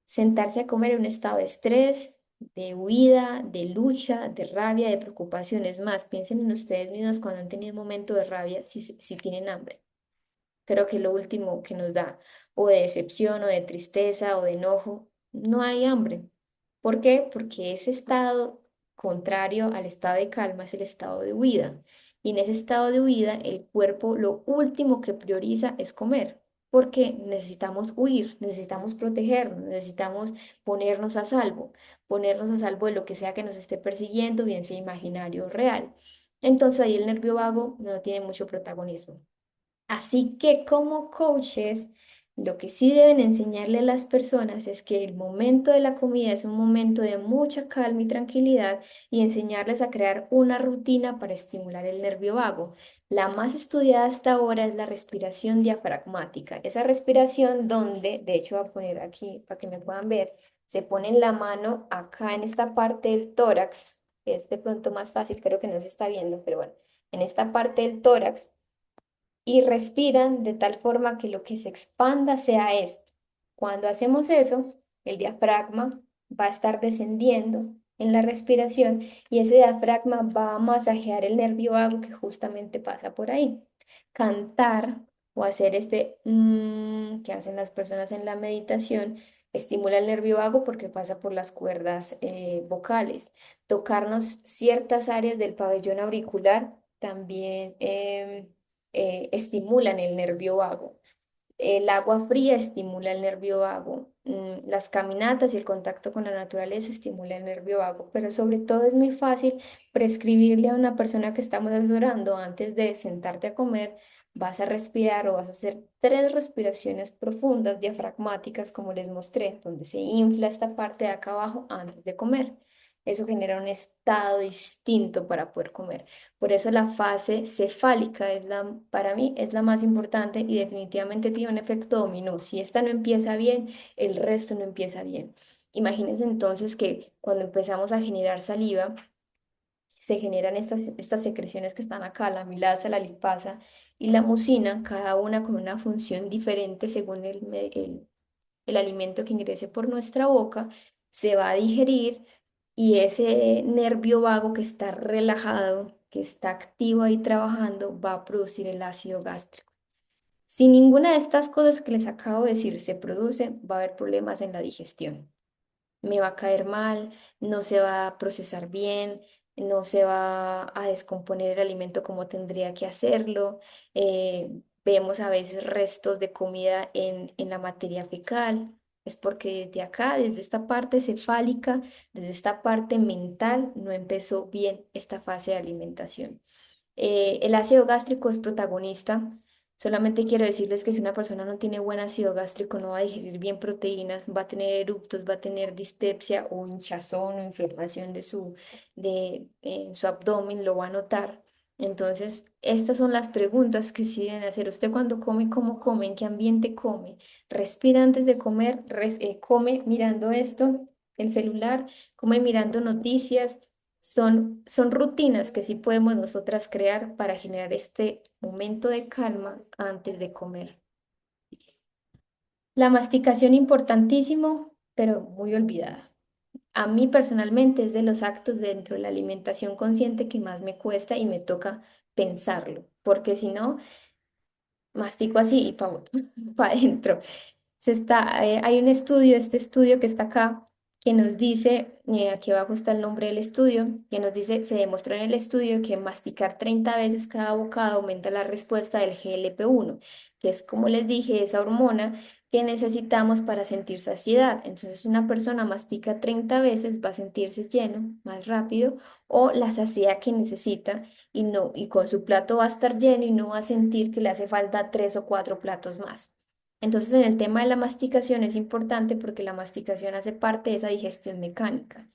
sentarse a comer en un estado de estrés, de huida, de lucha, de rabia, de preocupación. Es más, piensen en ustedes mismos cuando han tenido un momento de rabia, si tienen hambre. Creo que es lo último que nos da, o de decepción, o de tristeza, o de enojo. No hay hambre. ¿Por qué? Porque ese estado contrario al estado de calma es el estado de huida. Y en ese estado de huida, el cuerpo lo último que prioriza es comer, porque necesitamos huir, necesitamos protegernos, necesitamos ponernos a salvo de lo que sea que nos esté persiguiendo, bien sea imaginario o real. Entonces ahí el nervio vago no tiene mucho protagonismo. Así que como coaches, lo que sí deben enseñarle a las personas es que el momento de la comida es un momento de mucha calma y tranquilidad y enseñarles a crear una rutina para estimular el nervio vago. La más estudiada hasta ahora es la respiración diafragmática. Esa respiración donde, de hecho voy a poner aquí para que me puedan ver, se pone la mano acá en esta parte del tórax, que es de pronto más fácil, creo que no se está viendo, pero bueno. en esta parte del tórax y respiran de tal forma que lo que se expanda sea esto. Cuando hacemos eso, el diafragma va a estar descendiendo en la respiración y ese diafragma va a masajear el nervio vago que justamente pasa por ahí. Cantar o hacer este que hacen las personas en la meditación estimula el nervio vago porque pasa por las cuerdas vocales. Tocarnos ciertas áreas del pabellón auricular también estimulan el nervio vago. El agua fría estimula el nervio vago. Las caminatas y el contacto con la naturaleza estimula el nervio vago, pero sobre todo es muy fácil prescribirle a una persona que estamos asesorando antes de sentarte a comer, vas a respirar o vas a hacer 3 respiraciones profundas, diafragmáticas, como les mostré, donde se infla esta parte de acá abajo antes de comer. Eso genera un estado distinto para poder comer. Por eso la fase cefálica para mí es la más importante y definitivamente tiene un efecto dominó. Si esta no empieza bien, el resto no empieza bien. Imagínense entonces que cuando empezamos a generar saliva, se generan estas secreciones que están acá, la amilasa, la lipasa y la mucina, cada una con una función diferente según el alimento que ingrese por nuestra boca, se va a digerir y ese nervio vago que está relajado, que está activo ahí trabajando, va a producir el ácido gástrico. Si ninguna de estas cosas que les acabo de decir se produce, va a haber problemas en la digestión. Me va a caer mal, no se va a procesar bien, no se va a descomponer el alimento como tendría que hacerlo. Vemos a veces restos de comida en la materia fecal. Es porque desde acá, desde esta parte cefálica, desde esta parte mental, no empezó bien esta fase de alimentación. El ácido gástrico es protagonista. Solamente quiero decirles que si una persona no tiene buen ácido gástrico, no va a digerir bien proteínas, va a tener eructos, va a tener dispepsia o hinchazón o inflamación en su abdomen, lo va a notar. Entonces, estas son las preguntas que sí deben hacer. Usted cuando come, ¿cómo come? ¿En qué ambiente come? ¿Respira antes de comer? ¿Come mirando esto, el celular? ¿Come mirando noticias? Son rutinas que sí podemos nosotras crear para generar este momento de calma antes de comer. La masticación importantísimo, pero muy olvidada. A mí personalmente es de los actos dentro de la alimentación consciente que más me cuesta y me toca pensarlo, porque si no, mastico así y para adentro. Hay un estudio, este estudio que está acá, que nos dice, aquí abajo está el nombre del estudio, que nos dice, se demostró en el estudio que masticar 30 veces cada bocado aumenta la respuesta del GLP-1, que es, como les dije, esa hormona que necesitamos para sentir saciedad. Entonces, una persona mastica 30 veces, va a sentirse lleno más rápido o la saciedad que necesita y con su plato va a estar lleno y no va a sentir que le hace falta 3 o 4 platos más. Entonces, en el tema de la masticación es importante porque la masticación hace parte de esa digestión mecánica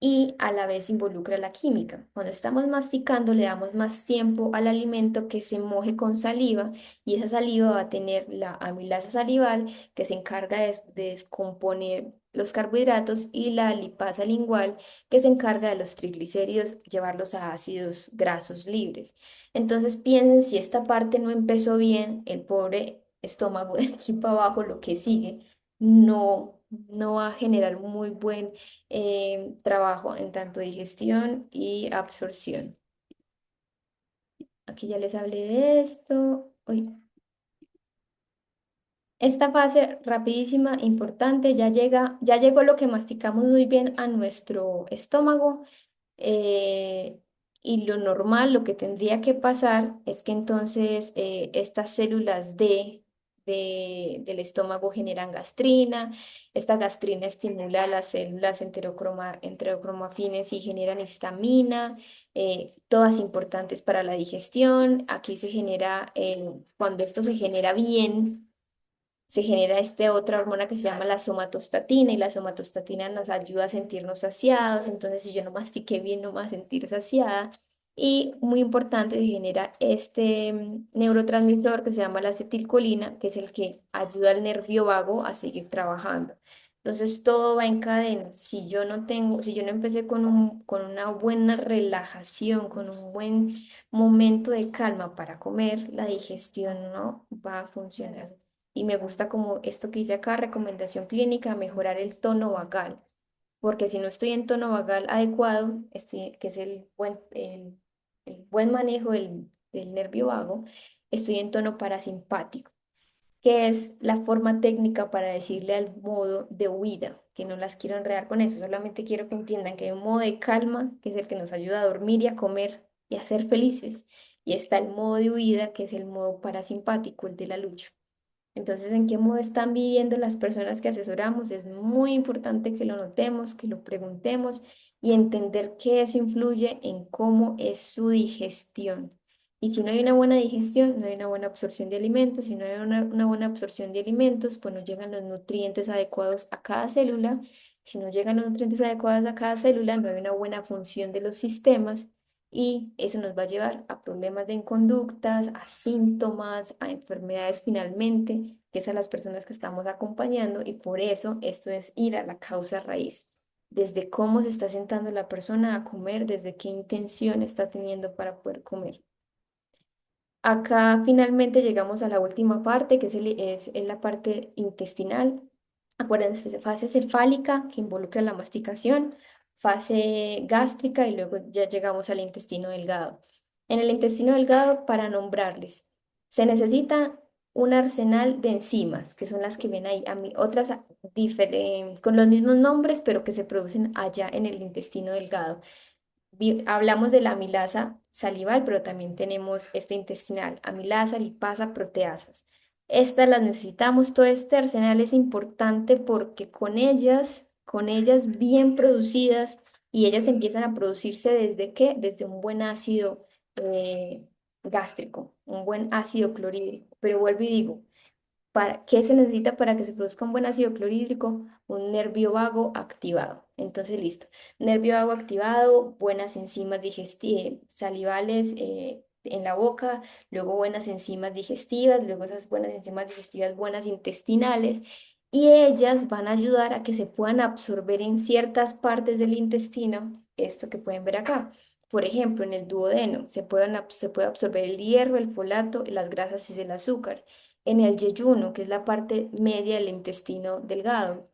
y a la vez involucra la química. Cuando estamos masticando, le damos más tiempo al alimento que se moje con saliva y esa saliva va a tener la amilasa salival que se encarga de descomponer los carbohidratos y la lipasa lingual que se encarga de los triglicéridos, llevarlos a ácidos grasos libres. Entonces piensen si esta parte no empezó bien, el pobre estómago de aquí para abajo, lo que sigue, no va a generar muy buen trabajo en tanto digestión y absorción. Aquí ya les hablé de esto. Uy. Esta fase rapidísima, importante, ya llegó lo que masticamos muy bien a nuestro estómago. eh, y lo normal, lo que tendría que pasar es que entonces estas células del estómago generan gastrina, esta gastrina estimula a las células enterocromafines y generan histamina, todas importantes para la digestión. Aquí se genera, cuando esto se genera bien, se genera otra hormona que se llama la somatostatina y la somatostatina nos ayuda a sentirnos saciados, entonces si yo no mastiqué bien no me voy a sentir saciada y muy importante se genera este neurotransmisor que se llama la acetilcolina, que es el que ayuda al nervio vago a seguir trabajando. Entonces todo va en cadena. Si yo no tengo, si yo no empecé con una buena relajación, con un buen momento de calma para comer, la digestión no va a funcionar. Y me gusta como esto que dice acá, recomendación clínica, mejorar el tono vagal. Porque si no estoy en tono vagal adecuado, que es el buen manejo del nervio vago, estoy en tono parasimpático, que es la forma técnica para decirle al modo de huida, que no las quiero enredar con eso, solamente quiero que entiendan que hay un modo de calma, que es el que nos ayuda a dormir y a comer y a ser felices, y está el modo de huida, que es el modo parasimpático, el de la lucha. Entonces, ¿en qué modo están viviendo las personas que asesoramos? Es muy importante que lo notemos, que lo preguntemos y entender que eso influye en cómo es su digestión. Y si no hay una buena digestión, no hay una buena absorción de alimentos. Si no hay una buena absorción de alimentos, pues no llegan los nutrientes adecuados a cada célula. Si no llegan los nutrientes adecuados a cada célula, no hay una buena función de los sistemas y eso nos va a llevar a problemas de conductas, a síntomas, a enfermedades finalmente, que es a las personas que estamos acompañando y por eso esto es ir a la causa raíz, desde cómo se está sentando la persona a comer, desde qué intención está teniendo para poder comer. Acá finalmente llegamos a la última parte, que es la parte intestinal. Acuérdense, fase cefálica, que involucra la masticación, fase gástrica y luego ya llegamos al intestino delgado. En el intestino delgado, para nombrarles, se necesita un arsenal de enzimas, que son las que ven ahí, otras diferentes, con los mismos nombres, pero que se producen allá en el intestino delgado. Hablamos de la amilasa salival, pero también tenemos esta intestinal, amilasa, lipasa, proteasas. Estas las necesitamos, todo este arsenal es importante porque con ellas bien producidas, y ellas empiezan a producirse ¿desde qué? Desde un buen ácido gástrico, un buen ácido clorhídrico. Pero vuelvo y digo, ¿qué se necesita para que se produzca un buen ácido clorhídrico? Un nervio vago activado. Entonces, listo. Nervio vago activado, buenas enzimas salivales en la boca, luego buenas enzimas digestivas, luego esas buenas enzimas digestivas, buenas intestinales, y ellas van a ayudar a que se puedan absorber en ciertas partes del intestino, esto que pueden ver acá. Por ejemplo, en el duodeno se puede absorber el hierro, el folato, las grasas y el azúcar. En el yeyuno, que es la parte media del intestino delgado,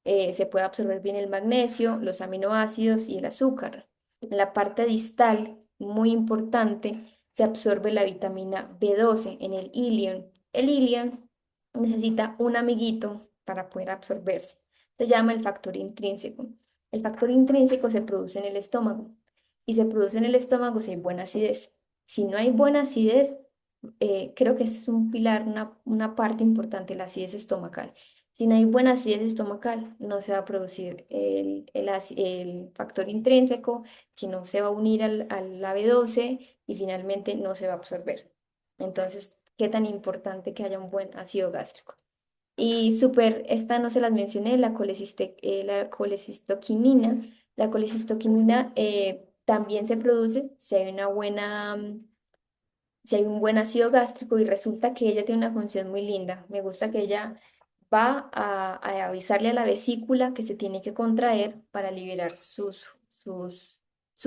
se puede absorber bien el magnesio, los aminoácidos y el azúcar. En la parte distal, muy importante, se absorbe la vitamina B12 en el ilion. El ilion necesita un amiguito para poder absorberse. Se llama el factor intrínseco. El factor intrínseco se produce en el estómago y se produce en el estómago si hay buena acidez. Si no hay buena acidez, creo que este es un pilar, una parte importante, la acidez estomacal. Si no hay buena acidez estomacal, no se va a producir el factor intrínseco, que no se va a unir al AB12 y finalmente no se va a absorber. Entonces, ¿qué tan importante que haya un buen ácido gástrico? Y súper, esta no se las mencioné, la colecistoquinina. La colecistoquinina también se produce si hay una buena si hay un buen ácido gástrico y resulta que ella tiene una función muy linda. Me gusta que ella va a avisarle a la vesícula que se tiene que contraer para liberar su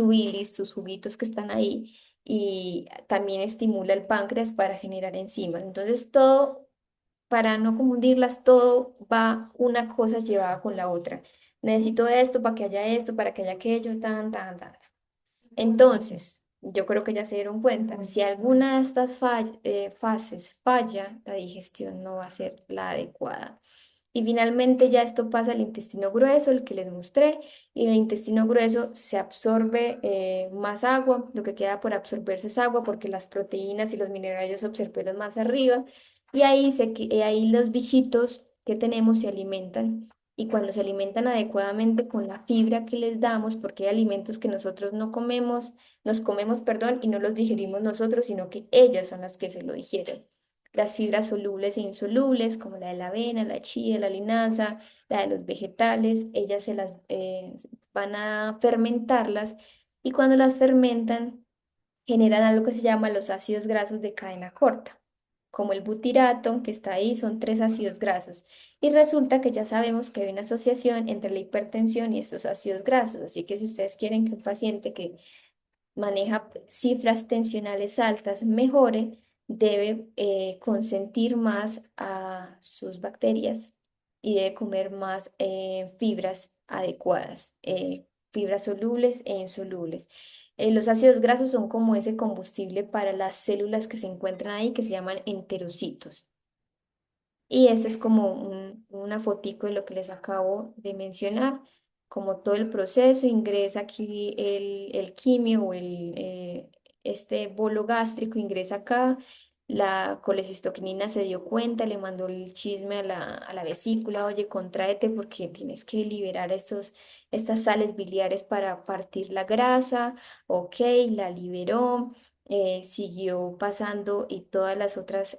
bilis, sus juguitos que están ahí y también estimula el páncreas para generar enzimas. Entonces todo, para no confundirlas, todo va una cosa llevada con la otra. Necesito esto para que haya esto, para que haya aquello, tan, tan, tan. Entonces, yo creo que ya se dieron cuenta, si alguna de estas fases falla, la digestión no va a ser la adecuada. Y finalmente ya esto pasa al intestino grueso, el que les mostré, y en el intestino grueso se absorbe más agua, lo que queda por absorberse es agua porque las proteínas y los minerales se absorbieron más arriba, y ahí los bichitos que tenemos se alimentan y cuando se alimentan adecuadamente con la fibra que les damos, porque hay alimentos que nosotros no comemos, nos comemos, perdón, y no los digerimos nosotros, sino que ellas son las que se lo digieren. Las fibras solubles e insolubles, como la de la avena, la chía, la linaza, la de los vegetales, ellas van a fermentarlas y cuando las fermentan generan algo que se llama los ácidos grasos de cadena corta. como el butirato, que está ahí, son tres ácidos grasos. Y resulta que ya sabemos que hay una asociación entre la hipertensión y estos ácidos grasos. Así que si ustedes quieren que un paciente que maneja cifras tensionales altas mejore, debe consentir más a sus bacterias y debe comer más fibras adecuadas, fibras solubles e insolubles. Los ácidos grasos son como ese combustible para las células que se encuentran ahí, que se llaman enterocitos. Y este es como una fotico de lo que les acabo de mencionar, como todo el proceso, ingresa aquí el quimio o este bolo gástrico, ingresa acá, la colecistoquinina se dio cuenta, le mandó el chisme a la vesícula, oye, contráete porque tienes que liberar estas sales biliares para partir la grasa, ok, la liberó, siguió pasando y todas las otras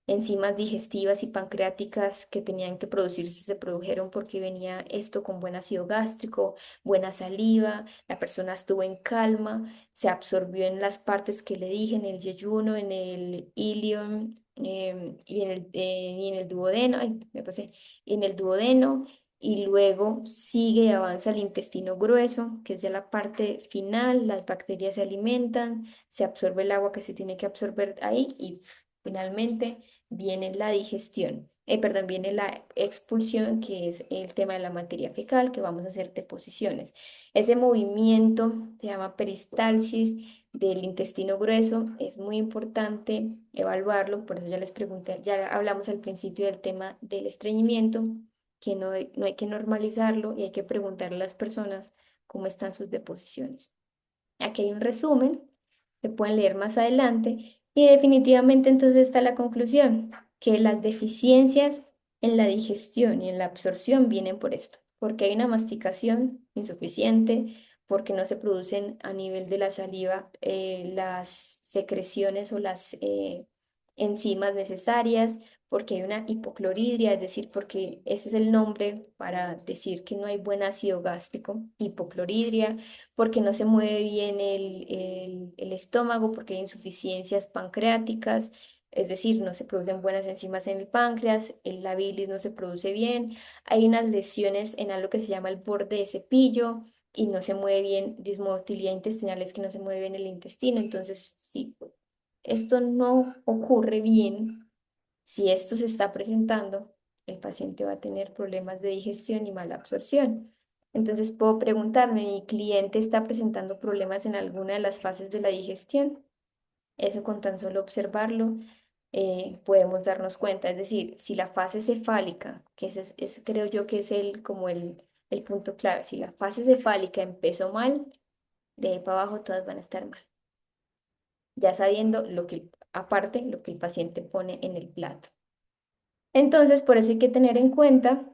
enzimas digestivas y pancreáticas que tenían que producirse se produjeron porque venía esto con buen ácido gástrico, buena saliva, la persona estuvo en calma, se absorbió en las partes que le dije, en el yeyuno, en el ilion y en el duodeno, ay, me pasé, y en el duodeno. Y luego sigue y avanza el intestino grueso, que es ya la parte final, las bacterias se alimentan, se absorbe el agua que se tiene que absorber ahí y finalmente viene la digestión, perdón, viene la expulsión, que es el tema de la materia fecal, que vamos a hacer deposiciones. Ese movimiento se llama peristalsis del intestino grueso, es muy importante evaluarlo, por eso ya les pregunté, ya hablamos al principio del tema del estreñimiento, que no hay que normalizarlo y hay que preguntarle a las personas cómo están sus deposiciones. Aquí hay un resumen que pueden leer más adelante y definitivamente entonces está la conclusión, que las deficiencias en la digestión y en la absorción vienen por esto, porque hay una masticación insuficiente, porque no se producen a nivel de la saliva las secreciones o las enzimas necesarias, porque hay una hipocloridria, es decir, porque ese es el nombre para decir que no hay buen ácido gástrico, hipocloridria, porque no se mueve bien el estómago, porque hay insuficiencias pancreáticas, es decir, no se producen buenas enzimas en el páncreas, la bilis no se produce bien, hay unas lesiones en algo que se llama el borde de cepillo y no se mueve bien, dismotilidad intestinal es que no se mueve bien el intestino, entonces si esto no ocurre bien, si esto se está presentando, el paciente va a tener problemas de digestión y mala absorción. Entonces puedo preguntarme, ¿mi cliente está presentando problemas en alguna de las fases de la digestión? Eso con tan solo observarlo podemos darnos cuenta. Es decir, si la fase cefálica, que creo yo que es como el punto clave, si la fase cefálica empezó mal, de ahí para abajo todas van a estar mal. Ya sabiendo aparte, lo que el paciente pone en el plato. Entonces, por eso hay que tener en cuenta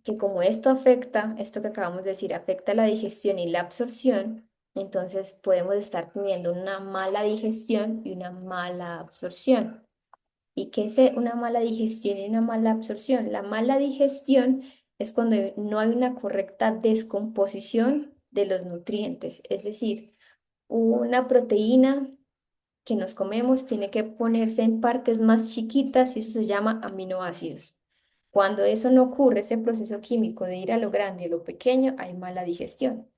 que como esto afecta, esto que acabamos de decir, afecta la digestión y la absorción, entonces podemos estar teniendo una mala digestión y una mala absorción. ¿Y qué es una mala digestión y una mala absorción? La mala digestión es cuando no hay una correcta descomposición de los nutrientes, es decir, una proteína que nos comemos tiene que ponerse en partes más chiquitas y eso se llama aminoácidos. Cuando eso no ocurre, ese proceso químico de ir a lo grande y a lo pequeño, hay mala digestión.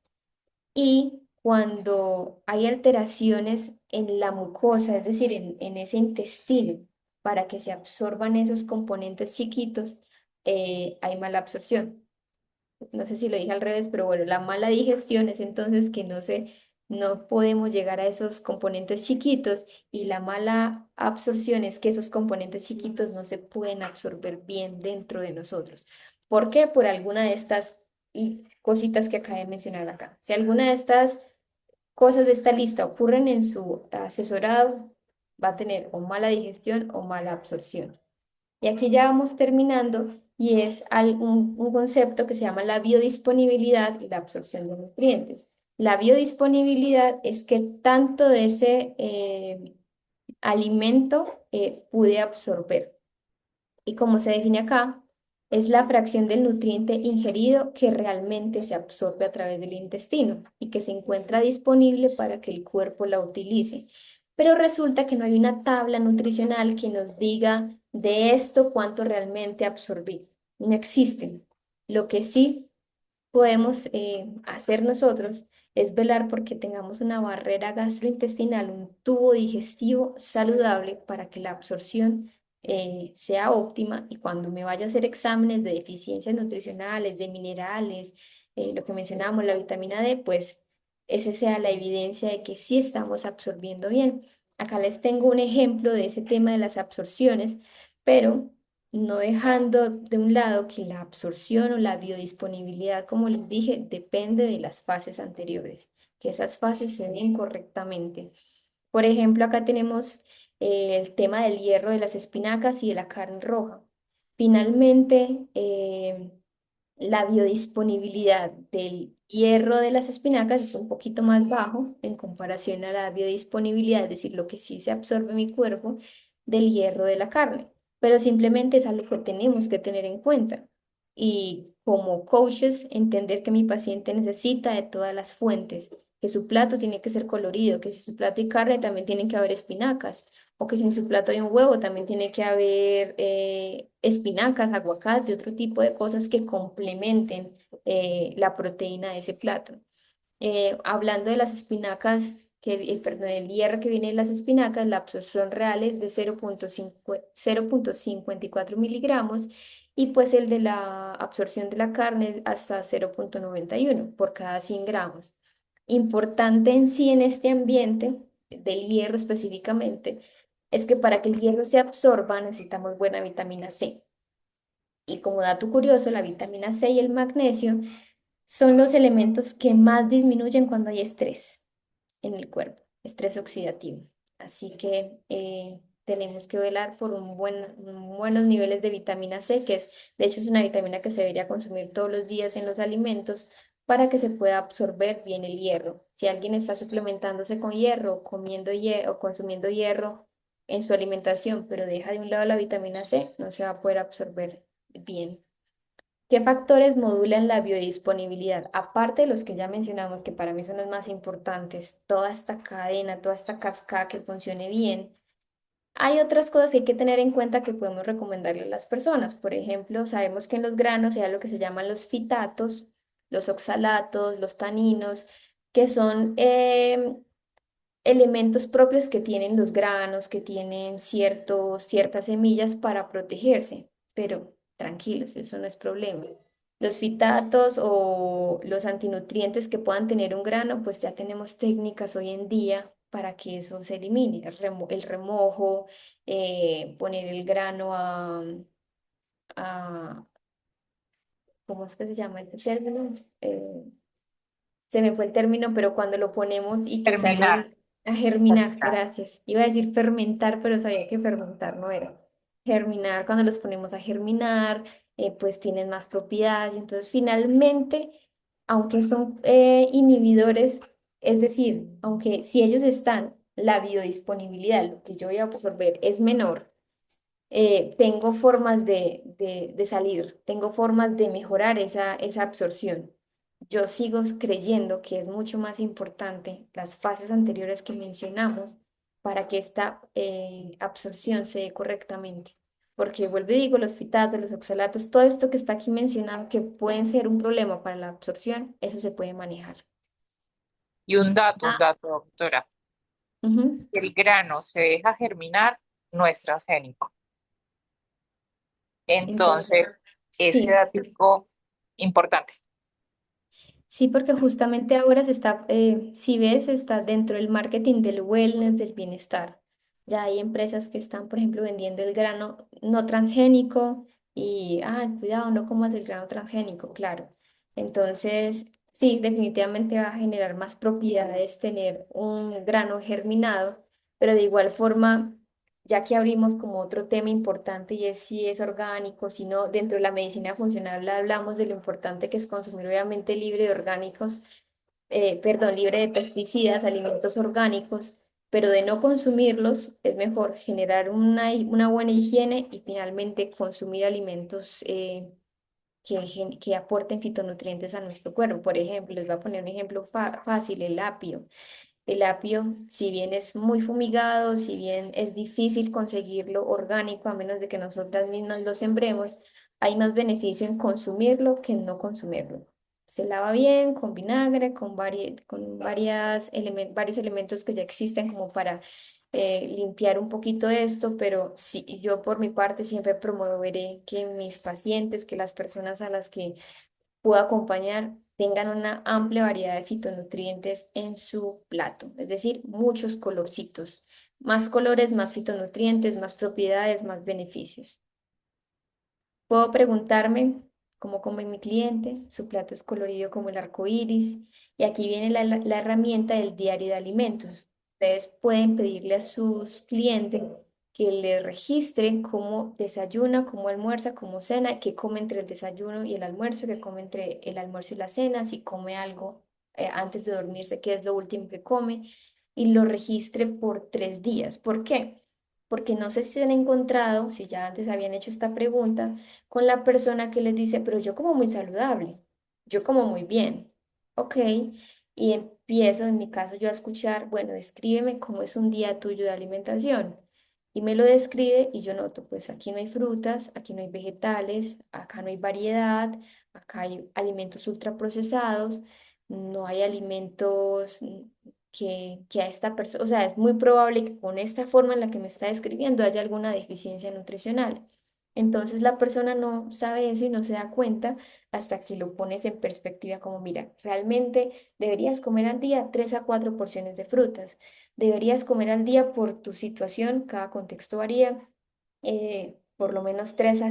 Y cuando hay alteraciones en la mucosa, es decir, en ese intestino, para que se absorban esos componentes chiquitos, hay mala absorción. No sé si lo dije al revés, pero bueno, la mala digestión es entonces que no podemos llegar a esos componentes chiquitos y la mala absorción es que esos componentes chiquitos no se pueden absorber bien dentro de nosotros. ¿Por qué? Por alguna de estas cositas que acabé de mencionar acá. Si alguna de estas cosas de esta lista ocurren en su asesorado, va a tener o mala digestión o mala absorción. Y aquí ya vamos terminando y es un concepto que se llama la biodisponibilidad y la absorción de nutrientes. La biodisponibilidad es que tanto de ese alimento pude absorber. Y como se define acá, es la fracción del nutriente ingerido que realmente se absorbe a través del intestino y que se encuentra disponible para que el cuerpo la utilice. pero resulta que no hay una tabla nutricional que nos diga de esto cuánto realmente absorbí. No existe. Lo que sí podemos hacer nosotros es velar porque tengamos una barrera gastrointestinal, un tubo digestivo saludable para que la absorción sea óptima y cuando me vaya a hacer exámenes de deficiencias nutricionales, de minerales, lo que mencionábamos, la vitamina D, pues esa sea la evidencia de que sí estamos absorbiendo bien. Acá les tengo un ejemplo de ese tema de las absorciones, pero no dejando de un lado que la absorción o la biodisponibilidad, como les dije, depende de las fases anteriores, que esas fases se den correctamente. Por ejemplo, acá tenemos el tema del hierro de las espinacas y de la carne roja. Finalmente, la biodisponibilidad del hierro de las espinacas es un poquito más bajo en comparación a la biodisponibilidad, es decir, lo que sí se absorbe en mi cuerpo del hierro de la carne, pero simplemente es algo que tenemos que tener en cuenta. Y como coaches, entender que mi paciente necesita de todas las fuentes, que su plato tiene que ser colorido, que si su plato hay carne también tienen que haber espinacas, o que si en su plato hay un huevo también tiene que haber espinacas, aguacate, otro tipo de cosas que complementen la proteína de ese plato. Hablando de las espinacas, perdón, el hierro que viene de las espinacas, la absorción real es de 0,54 miligramos y pues el de la absorción de la carne hasta 0,91 por cada 100 gramos. Importante en sí en este ambiente del hierro específicamente es que para que el hierro se absorba necesitamos buena vitamina C. Y como dato curioso, la vitamina C y el magnesio son los elementos que más disminuyen cuando hay estrés en el cuerpo, estrés oxidativo. Así que tenemos que velar por buenos niveles de vitamina C, que es, de hecho, es una vitamina que se debería consumir todos los días en los alimentos para que se pueda absorber bien el hierro. Si alguien está suplementándose con hierro, comiendo hierro o consumiendo hierro en su alimentación, pero deja de un lado la vitamina C, no se va a poder absorber bien. ¿Qué factores modulan la biodisponibilidad? Aparte de los que ya mencionamos, que para mí son los más importantes, toda esta cadena, toda esta cascada que funcione bien, hay otras cosas que hay que tener en cuenta que podemos recomendarle a las personas. Por ejemplo, sabemos que en los granos hay lo que se llaman los fitatos, los oxalatos, los taninos, que son elementos propios que tienen los granos, que tienen ciertas semillas para protegerse, pero tranquilos, eso no es problema. Los fitatos o los antinutrientes que puedan tener un grano, pues ya tenemos técnicas hoy en día para que eso se elimine. El remojo, poner el grano a, ¿cómo es que se llama este término? Se me fue el término, pero cuando lo ponemos y que
Terminar,
salen a germinar,
terminar.
gracias. Iba a decir fermentar, pero sabía que fermentar no era. Germinar, cuando los ponemos a germinar, pues tienen más propiedades. Entonces, finalmente, aunque son inhibidores, es decir, aunque si ellos están, la biodisponibilidad, lo que yo voy a absorber es menor, tengo formas de salir, tengo formas de mejorar esa absorción. Yo sigo creyendo que es mucho más importante las fases anteriores que mencionamos para que esta absorción se dé correctamente. Porque vuelvo y digo, los fitatos, los oxalatos, todo esto que está aquí mencionado que pueden ser un problema para la absorción, eso se puede manejar.
Y un
Ah,
dato, doctora. Si
ujú,
el grano se deja germinar, no es transgénico.
entonces,
Entonces, ese
sí.
dato importante.
Sí, porque justamente ahora se está, si ves, está dentro del marketing del wellness, del bienestar. Ya hay empresas que están, por ejemplo, vendiendo el grano no transgénico y, cuidado, no comas el grano transgénico, claro. Entonces, sí, definitivamente va a generar más propiedades tener un grano germinado, pero de igual forma, ya que abrimos como otro tema importante y es si es orgánico, si no, dentro de la medicina funcional hablamos de lo importante que es consumir obviamente libre de orgánicos, perdón, libre de pesticidas, alimentos orgánicos, pero de no consumirlos es mejor generar una buena higiene y finalmente consumir alimentos que aporten fitonutrientes a nuestro cuerpo. Por ejemplo, les voy a poner un ejemplo fácil, el apio. El apio, si bien es muy fumigado, si bien es difícil conseguirlo orgánico, a menos de que nosotras mismas lo sembremos, hay más beneficio en consumirlo que en no consumirlo. Se lava bien con vinagre, con varios elementos que ya existen como para limpiar un poquito esto, pero sí, yo por mi parte siempre promoveré que mis pacientes, que las personas a las que puedo acompañar tengan una amplia variedad de fitonutrientes en su plato, es decir, muchos colorcitos. Más colores, más fitonutrientes, más propiedades, más beneficios. Puedo preguntarme cómo come mi cliente, su plato es colorido como el arco iris, y aquí viene la herramienta del diario de alimentos. Ustedes pueden pedirle a sus clientes que le registren cómo desayuna, cómo almuerza, cómo cena, qué come entre el desayuno y el almuerzo, qué come entre el almuerzo y la cena, si come algo antes de dormirse, qué es lo último que come, y lo registre por 3 días. ¿Por qué? Porque no sé si se han encontrado, si ya antes habían hecho esta pregunta, con la persona que les dice, pero yo como muy saludable, yo como muy bien, ok, y empiezo en mi caso yo a escuchar, bueno, descríbeme cómo es un día tuyo de alimentación. Y me lo describe y yo noto, pues aquí no hay frutas, aquí no hay vegetales, acá no hay variedad, acá hay alimentos ultraprocesados, no hay alimentos que a esta persona, o sea, es muy probable que con esta forma en la que me está describiendo haya alguna deficiencia nutricional. Entonces la persona no sabe eso y no se da cuenta hasta que lo pones en perspectiva como, mira, realmente deberías comer al día 3 a 4 porciones de frutas. Deberías comer al día por tu situación, cada contexto varía, por lo menos 3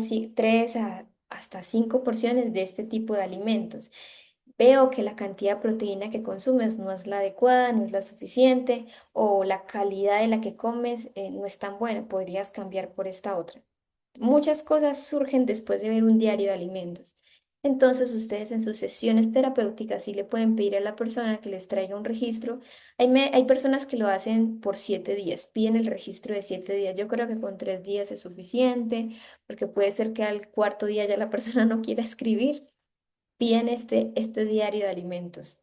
a hasta 5 porciones de este tipo de alimentos. Veo que la cantidad de proteína que consumes no es la adecuada, no es la suficiente, o la calidad de la que comes no es tan buena, podrías cambiar por esta otra. Muchas cosas surgen después de ver un diario de alimentos. Entonces, ustedes en sus sesiones terapéuticas sí le pueden pedir a la persona que les traiga un registro. Hay personas que lo hacen por 7 días, piden el registro de 7 días. Yo creo que con 3 días es suficiente, porque puede ser que al cuarto día ya la persona no quiera escribir. Piden este diario de alimentos,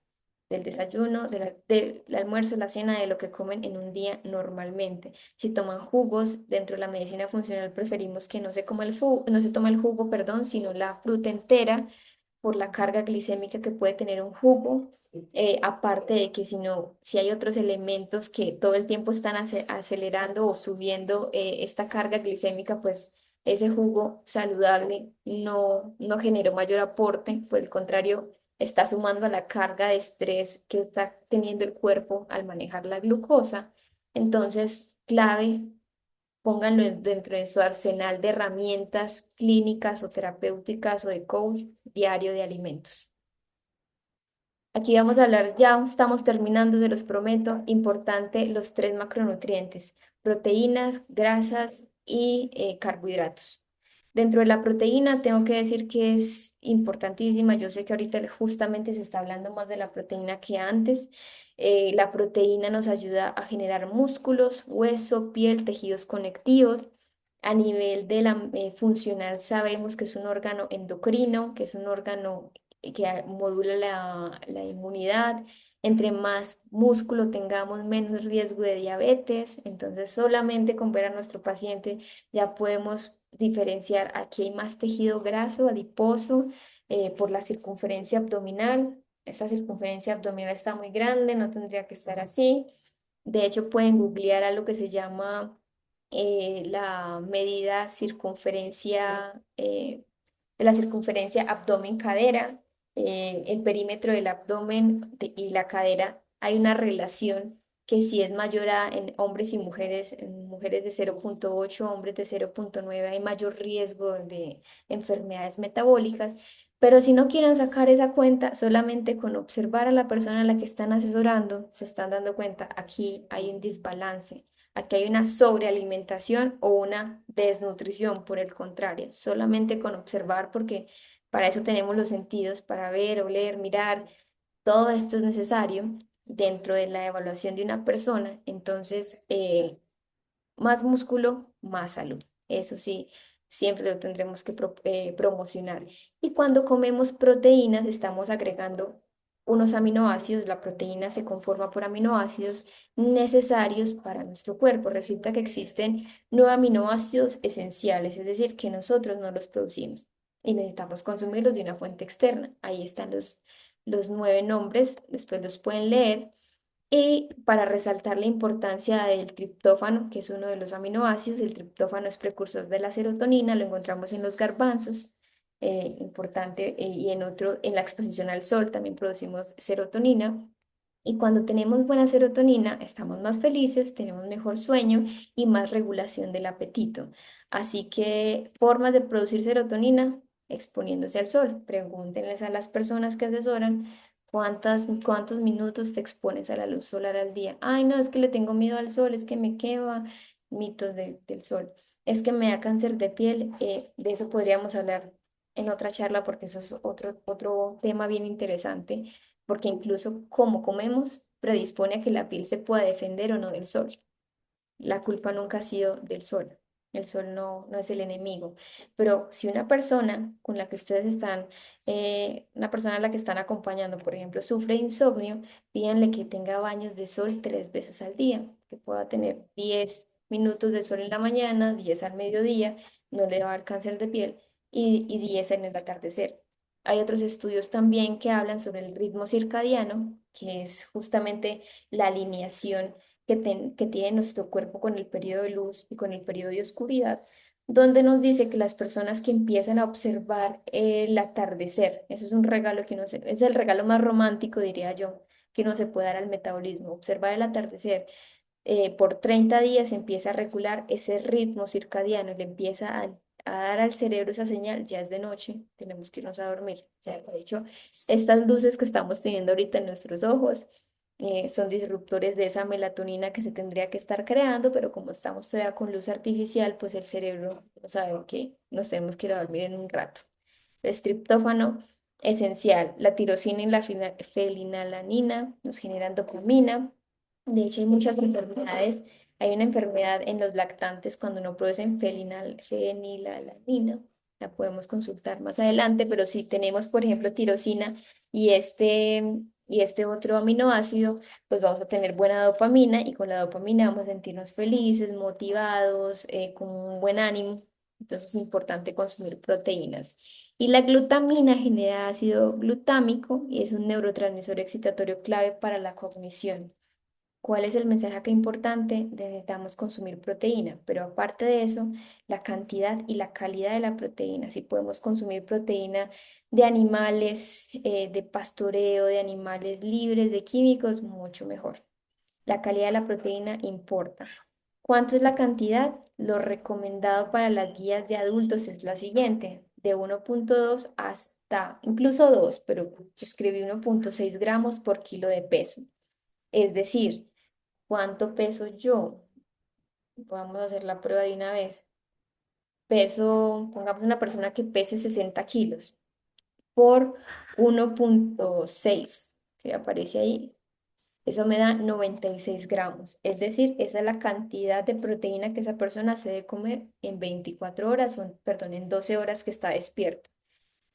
del desayuno, del almuerzo, la cena, de lo que comen en un día normalmente. Si toman jugos, dentro de la medicina funcional preferimos que no se coma no se toma el jugo, perdón, sino la fruta entera por la carga glicémica que puede tener un jugo. Aparte de que si hay otros elementos que todo el tiempo están acelerando o subiendo esta carga glicémica, pues ese jugo saludable no generó mayor aporte, por el contrario, está sumando a la carga de estrés que está teniendo el cuerpo al manejar la glucosa. Entonces, clave, pónganlo dentro de su arsenal de herramientas clínicas o terapéuticas o de coach diario de alimentos. Aquí vamos a hablar, ya estamos terminando, se los prometo, importante los 3 macronutrientes: proteínas, grasas y carbohidratos. Dentro de la proteína tengo que decir que es importantísima. Yo sé que ahorita justamente se está hablando más de la proteína que antes. La proteína nos ayuda a generar músculos, hueso, piel, tejidos conectivos. A nivel de la funcional sabemos que es un órgano endocrino, que es un órgano que modula la inmunidad. Entre más músculo tengamos, menos riesgo de diabetes. Entonces, solamente con ver a nuestro paciente ya podemos diferenciar: aquí hay más tejido graso, adiposo, por la circunferencia abdominal. Esta circunferencia abdominal está muy grande, no tendría que estar así. De hecho, pueden googlear a lo que se llama la medida de la circunferencia abdomen-cadera, el perímetro del abdomen y la cadera. Hay una relación que si es mayor en hombres y mujeres, en mujeres de 0,8, hombres de 0,9, hay mayor riesgo de enfermedades metabólicas. Pero si no quieren sacar esa cuenta, solamente con observar a la persona a la que están asesorando, se están dando cuenta, aquí hay un desbalance. Aquí hay una sobrealimentación o una desnutrición, por el contrario, solamente con observar, porque para eso tenemos los sentidos, para ver, oler, mirar, todo esto es necesario dentro de la evaluación de una persona. Entonces, más músculo, más salud. Eso sí, siempre lo tendremos que promocionar. Y cuando comemos proteínas, estamos agregando unos aminoácidos, la proteína se conforma por aminoácidos necesarios para nuestro cuerpo. Resulta que existen 9 aminoácidos esenciales, es decir, que nosotros no los producimos y necesitamos consumirlos de una fuente externa. Ahí están los 9 nombres, después los pueden leer. Y para resaltar la importancia del triptófano, que es uno de los aminoácidos, el triptófano es precursor de la serotonina, lo encontramos en los garbanzos, importante, y en la exposición al sol también producimos serotonina. Y cuando tenemos buena serotonina, estamos más felices, tenemos mejor sueño y más regulación del apetito. Así que formas de producir serotonina, exponiéndose al sol. Pregúntenles a las personas que asesoran cuántos minutos te expones a la luz solar al día. Ay, no, es que le tengo miedo al sol, es que me quema. Mitos del sol. Es que me da cáncer de piel. De eso podríamos hablar en otra charla porque eso es otro tema bien interesante, porque incluso cómo comemos predispone a que la piel se pueda defender o no del sol. La culpa nunca ha sido del sol. El sol no es el enemigo. Pero si una persona con la que ustedes están, una persona a la que están acompañando, por ejemplo, sufre insomnio, pídanle que tenga baños de sol 3 veces al día, que pueda tener 10 minutos de sol en la mañana, 10 al mediodía, no le va a dar cáncer de piel, y 10 en el atardecer. Hay otros estudios también que hablan sobre el ritmo circadiano, que es justamente la alineación que tiene nuestro cuerpo con el periodo de luz y con el periodo de oscuridad, donde nos dice que las personas que empiezan a observar el atardecer, eso es un regalo que no se, es el regalo más romántico, diría yo, que no se puede dar al metabolismo, observar el atardecer. Por 30 días empieza a regular ese ritmo circadiano, le empieza a dar al cerebro esa señal, ya es de noche, tenemos que irnos a dormir. Ya, de hecho, estas luces que estamos teniendo ahorita en nuestros ojos son disruptores de esa melatonina que se tendría que estar creando, pero como estamos todavía con luz artificial, pues el cerebro no sabe que nos tenemos que ir a dormir en un rato. El triptófano, esencial. La tirosina y la fenilalanina nos generan dopamina. De hecho, hay muchas enfermedades. Hay una enfermedad en los lactantes cuando no producen fenilalanina. La podemos consultar más adelante, pero si tenemos, por ejemplo, tirosina y este otro aminoácido, pues vamos a tener buena dopamina y con la dopamina vamos a sentirnos felices, motivados, con un buen ánimo. Entonces es importante consumir proteínas. Y la glutamina genera ácido glutámico y es un neurotransmisor excitatorio clave para la cognición. ¿Cuál es el mensaje acá importante? Necesitamos consumir proteína, pero aparte de eso, la cantidad y la calidad de la proteína. Si podemos consumir proteína de animales, de pastoreo, de animales libres de químicos, mucho mejor. La calidad de la proteína importa. ¿Cuánto es la cantidad? Lo recomendado para las guías de adultos es la siguiente, de 1,2 hasta incluso 2, pero escribí 1,6 gramos por kilo de peso. Es decir, ¿cuánto peso yo? Vamos a hacer la prueba de una vez. Peso, pongamos una persona que pese 60 kilos por 1,6, ¿sí aparece ahí? Eso me da 96 gramos. Es decir, esa es la cantidad de proteína que esa persona se debe comer en 24 horas, perdón, en 12 horas que está despierto.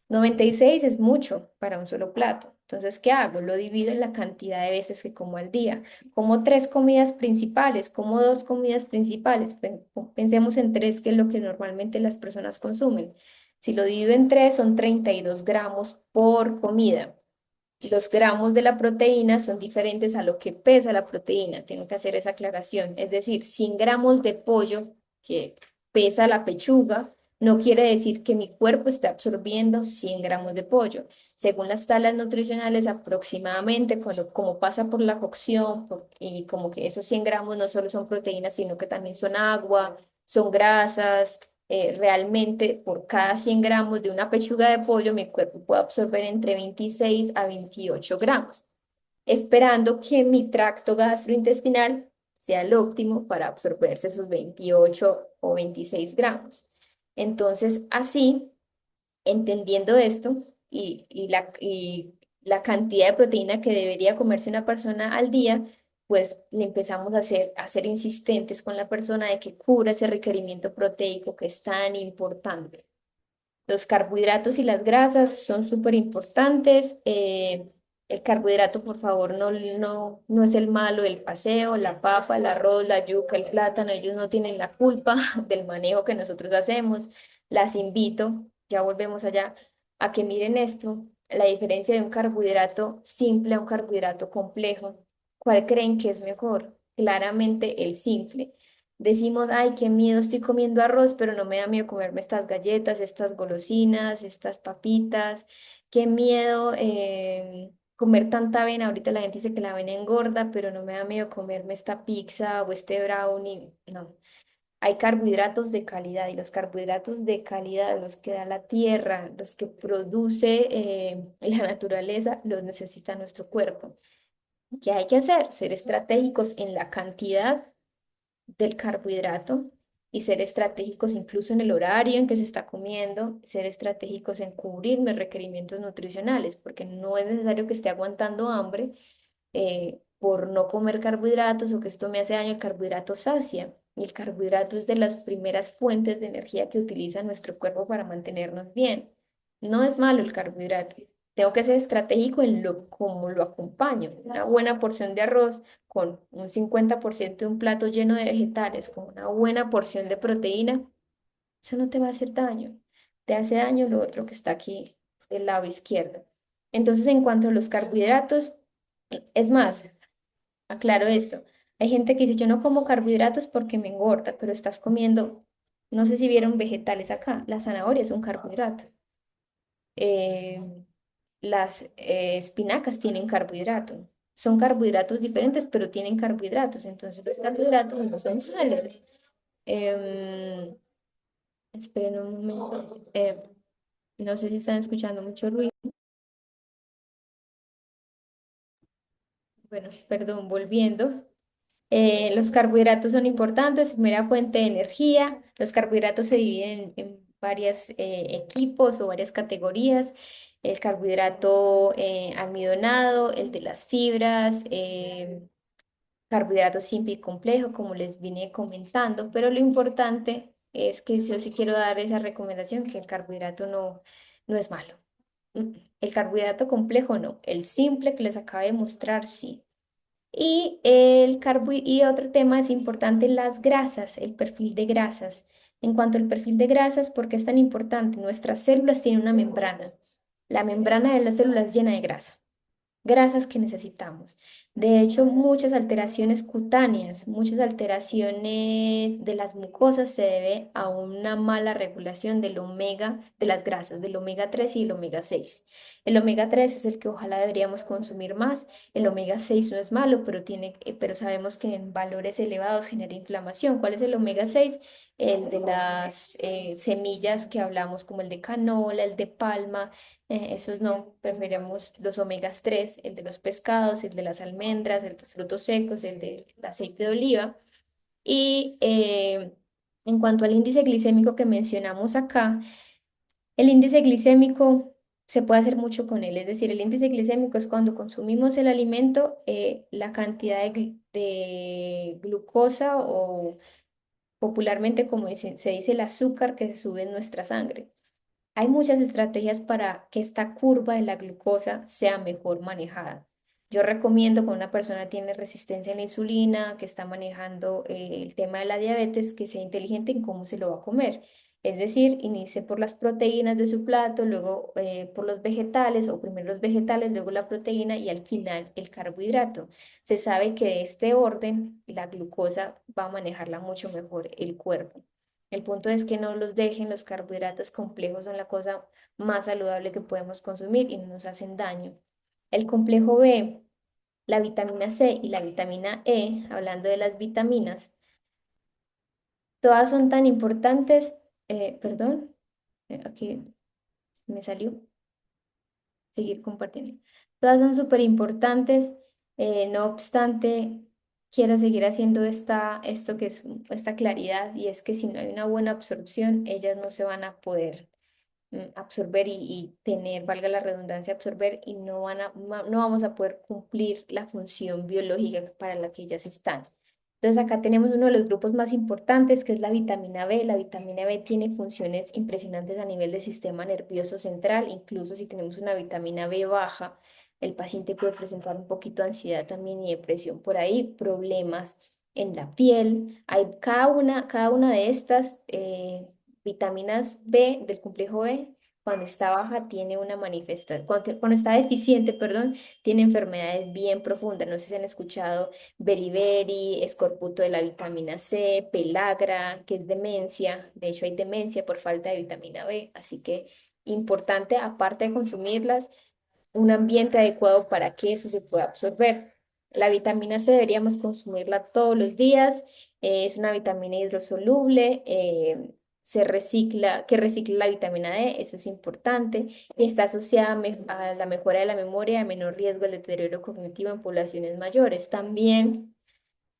96 es mucho para un solo plato. Entonces, ¿qué hago? Lo divido en la cantidad de veces que como al día. Como 3 comidas principales, como 2 comidas principales. Pensemos en 3, que es lo que normalmente las personas consumen. Si lo divido en 3, son 32 gramos por comida. Los gramos de la proteína son diferentes a lo que pesa la proteína. Tengo que hacer esa aclaración. Es decir, 100 gramos de pollo que pesa la pechuga no quiere decir que mi cuerpo esté absorbiendo 100 gramos de pollo. Según las tablas nutricionales, aproximadamente, como pasa por la cocción, y como que esos 100 gramos no solo son proteínas, sino que también son agua, son grasas. Realmente, por cada 100 gramos de una pechuga de pollo, mi cuerpo puede absorber entre 26 a 28 gramos, esperando que mi tracto gastrointestinal sea el óptimo para absorberse esos 28 o 26 gramos. Entonces, así, entendiendo esto y la cantidad de proteína que debería comerse una persona al día, pues le empezamos a ser insistentes con la persona de que cubra ese requerimiento proteico que es tan importante. Los carbohidratos y las grasas son súper importantes. El carbohidrato, por favor, no es el malo del paseo, la papa, el arroz, la yuca, el plátano, ellos no tienen la culpa del manejo que nosotros hacemos. Las invito, ya volvemos allá, a que miren esto, la diferencia de un carbohidrato simple a un carbohidrato complejo. ¿Cuál creen que es mejor? Claramente el simple. Decimos, ay, qué miedo, estoy comiendo arroz, pero no me da miedo comerme estas galletas, estas golosinas, estas papitas. Qué miedo comer tanta avena. Ahorita la gente dice que la avena engorda, pero no me da miedo comerme esta pizza o este brownie. No, hay carbohidratos de calidad y los carbohidratos de calidad, los que da la tierra, los que produce la naturaleza, los necesita nuestro cuerpo. ¿Qué hay que hacer? Ser estratégicos en la cantidad del carbohidrato y ser estratégicos incluso en el horario en que se está comiendo, ser estratégicos en cubrir mis requerimientos nutricionales, porque no es necesario que esté aguantando hambre por no comer carbohidratos o que esto me hace daño. El carbohidrato sacia y el carbohidrato es de las primeras fuentes de energía que utiliza nuestro cuerpo para mantenernos bien. No es malo el carbohidrato. Tengo que ser estratégico en lo como lo acompaño. Una buena porción de arroz con un 50% de un plato lleno de vegetales, con una buena porción de proteína, eso no te va a hacer daño. Te hace daño lo otro que está aquí del lado izquierdo. Entonces, en cuanto a los carbohidratos, es más, aclaro esto. Hay gente que dice, yo no como carbohidratos porque me engorda, pero estás comiendo, no sé si vieron vegetales acá, la zanahoria es un carbohidrato. Eh, las espinacas tienen carbohidrato. Son carbohidratos diferentes, pero tienen carbohidratos. Entonces los carbohidratos no son malos. Em, esperen un momento. No sé si están escuchando mucho ruido. Bueno, perdón, volviendo. Los carbohidratos son importantes, primera fuente de energía. Los carbohidratos se dividen en varios equipos o varias categorías. El carbohidrato almidonado, el de las fibras, carbohidrato simple y complejo, como les vine comentando, pero lo importante es que yo sí quiero dar esa recomendación, que el carbohidrato no es malo. El carbohidrato complejo no, el simple que les acabo de mostrar sí. Y otro tema es importante, las grasas, el perfil de grasas. En cuanto al perfil de grasas, ¿por qué es tan importante? Nuestras células tienen una membrana. La membrana de las células es llena de grasa, grasas que necesitamos. De hecho, muchas alteraciones cutáneas, muchas alteraciones de las mucosas se debe a una mala regulación del omega, de las grasas, del omega 3 y el omega 6. El omega 3 es el que ojalá deberíamos consumir más. El omega 6 no es malo, pero sabemos que en valores elevados genera inflamación. ¿Cuál es el omega 6? El de las semillas que hablamos, como el de canola, el de palma. Esos no, preferimos los omegas 3, el de los pescados, el de las almendras, el de los frutos secos, el del aceite de oliva. Y en cuanto al índice glicémico que mencionamos acá, el índice glicémico se puede hacer mucho con él. Es decir, el índice glicémico es cuando consumimos el alimento, la cantidad de glucosa o popularmente como se dice el azúcar que se sube en nuestra sangre. Hay muchas estrategias para que esta curva de la glucosa sea mejor manejada. Yo recomiendo cuando una persona tiene resistencia a la insulina, que está manejando el tema de la diabetes, que sea inteligente en cómo se lo va a comer. Es decir, inicie por las proteínas de su plato, luego por los vegetales, o primero los vegetales, luego la proteína y al final el carbohidrato. Se sabe que de este orden la glucosa va a manejarla mucho mejor el cuerpo. El punto es que no los dejen, los carbohidratos complejos son la cosa más saludable que podemos consumir y no nos hacen daño. El complejo B, la vitamina C y la vitamina E, hablando de las vitaminas, todas son tan importantes, perdón, aquí me salió, seguir compartiendo. Todas son súper importantes, no obstante, quiero seguir haciendo esto que es esta claridad y es que si no hay una buena absorción, ellas no se van a poder absorber y tener, valga la redundancia, absorber y no vamos a poder cumplir la función biológica para la que ellas están. Entonces acá tenemos uno de los grupos más importantes que es la vitamina B. La vitamina B tiene funciones impresionantes a nivel del sistema nervioso central, incluso si tenemos una vitamina B baja, El paciente puede presentar un poquito de ansiedad también y depresión por ahí, problemas en la piel. Hay cada una de estas vitaminas B del complejo B, cuando está baja, tiene una manifestación, cuando está deficiente, perdón, tiene enfermedades bien profundas. No sé si han escuchado beriberi, escorbuto de la vitamina C, pelagra, que es demencia. De hecho, hay demencia por falta de vitamina B, así que importante, aparte de consumirlas, un ambiente adecuado para que eso se pueda absorber. La vitamina C deberíamos consumirla todos los días. Es una vitamina hidrosoluble, que recicla la vitamina D, eso es importante, y está asociada a la mejora de la memoria, a menor riesgo de deterioro cognitivo en poblaciones mayores. También,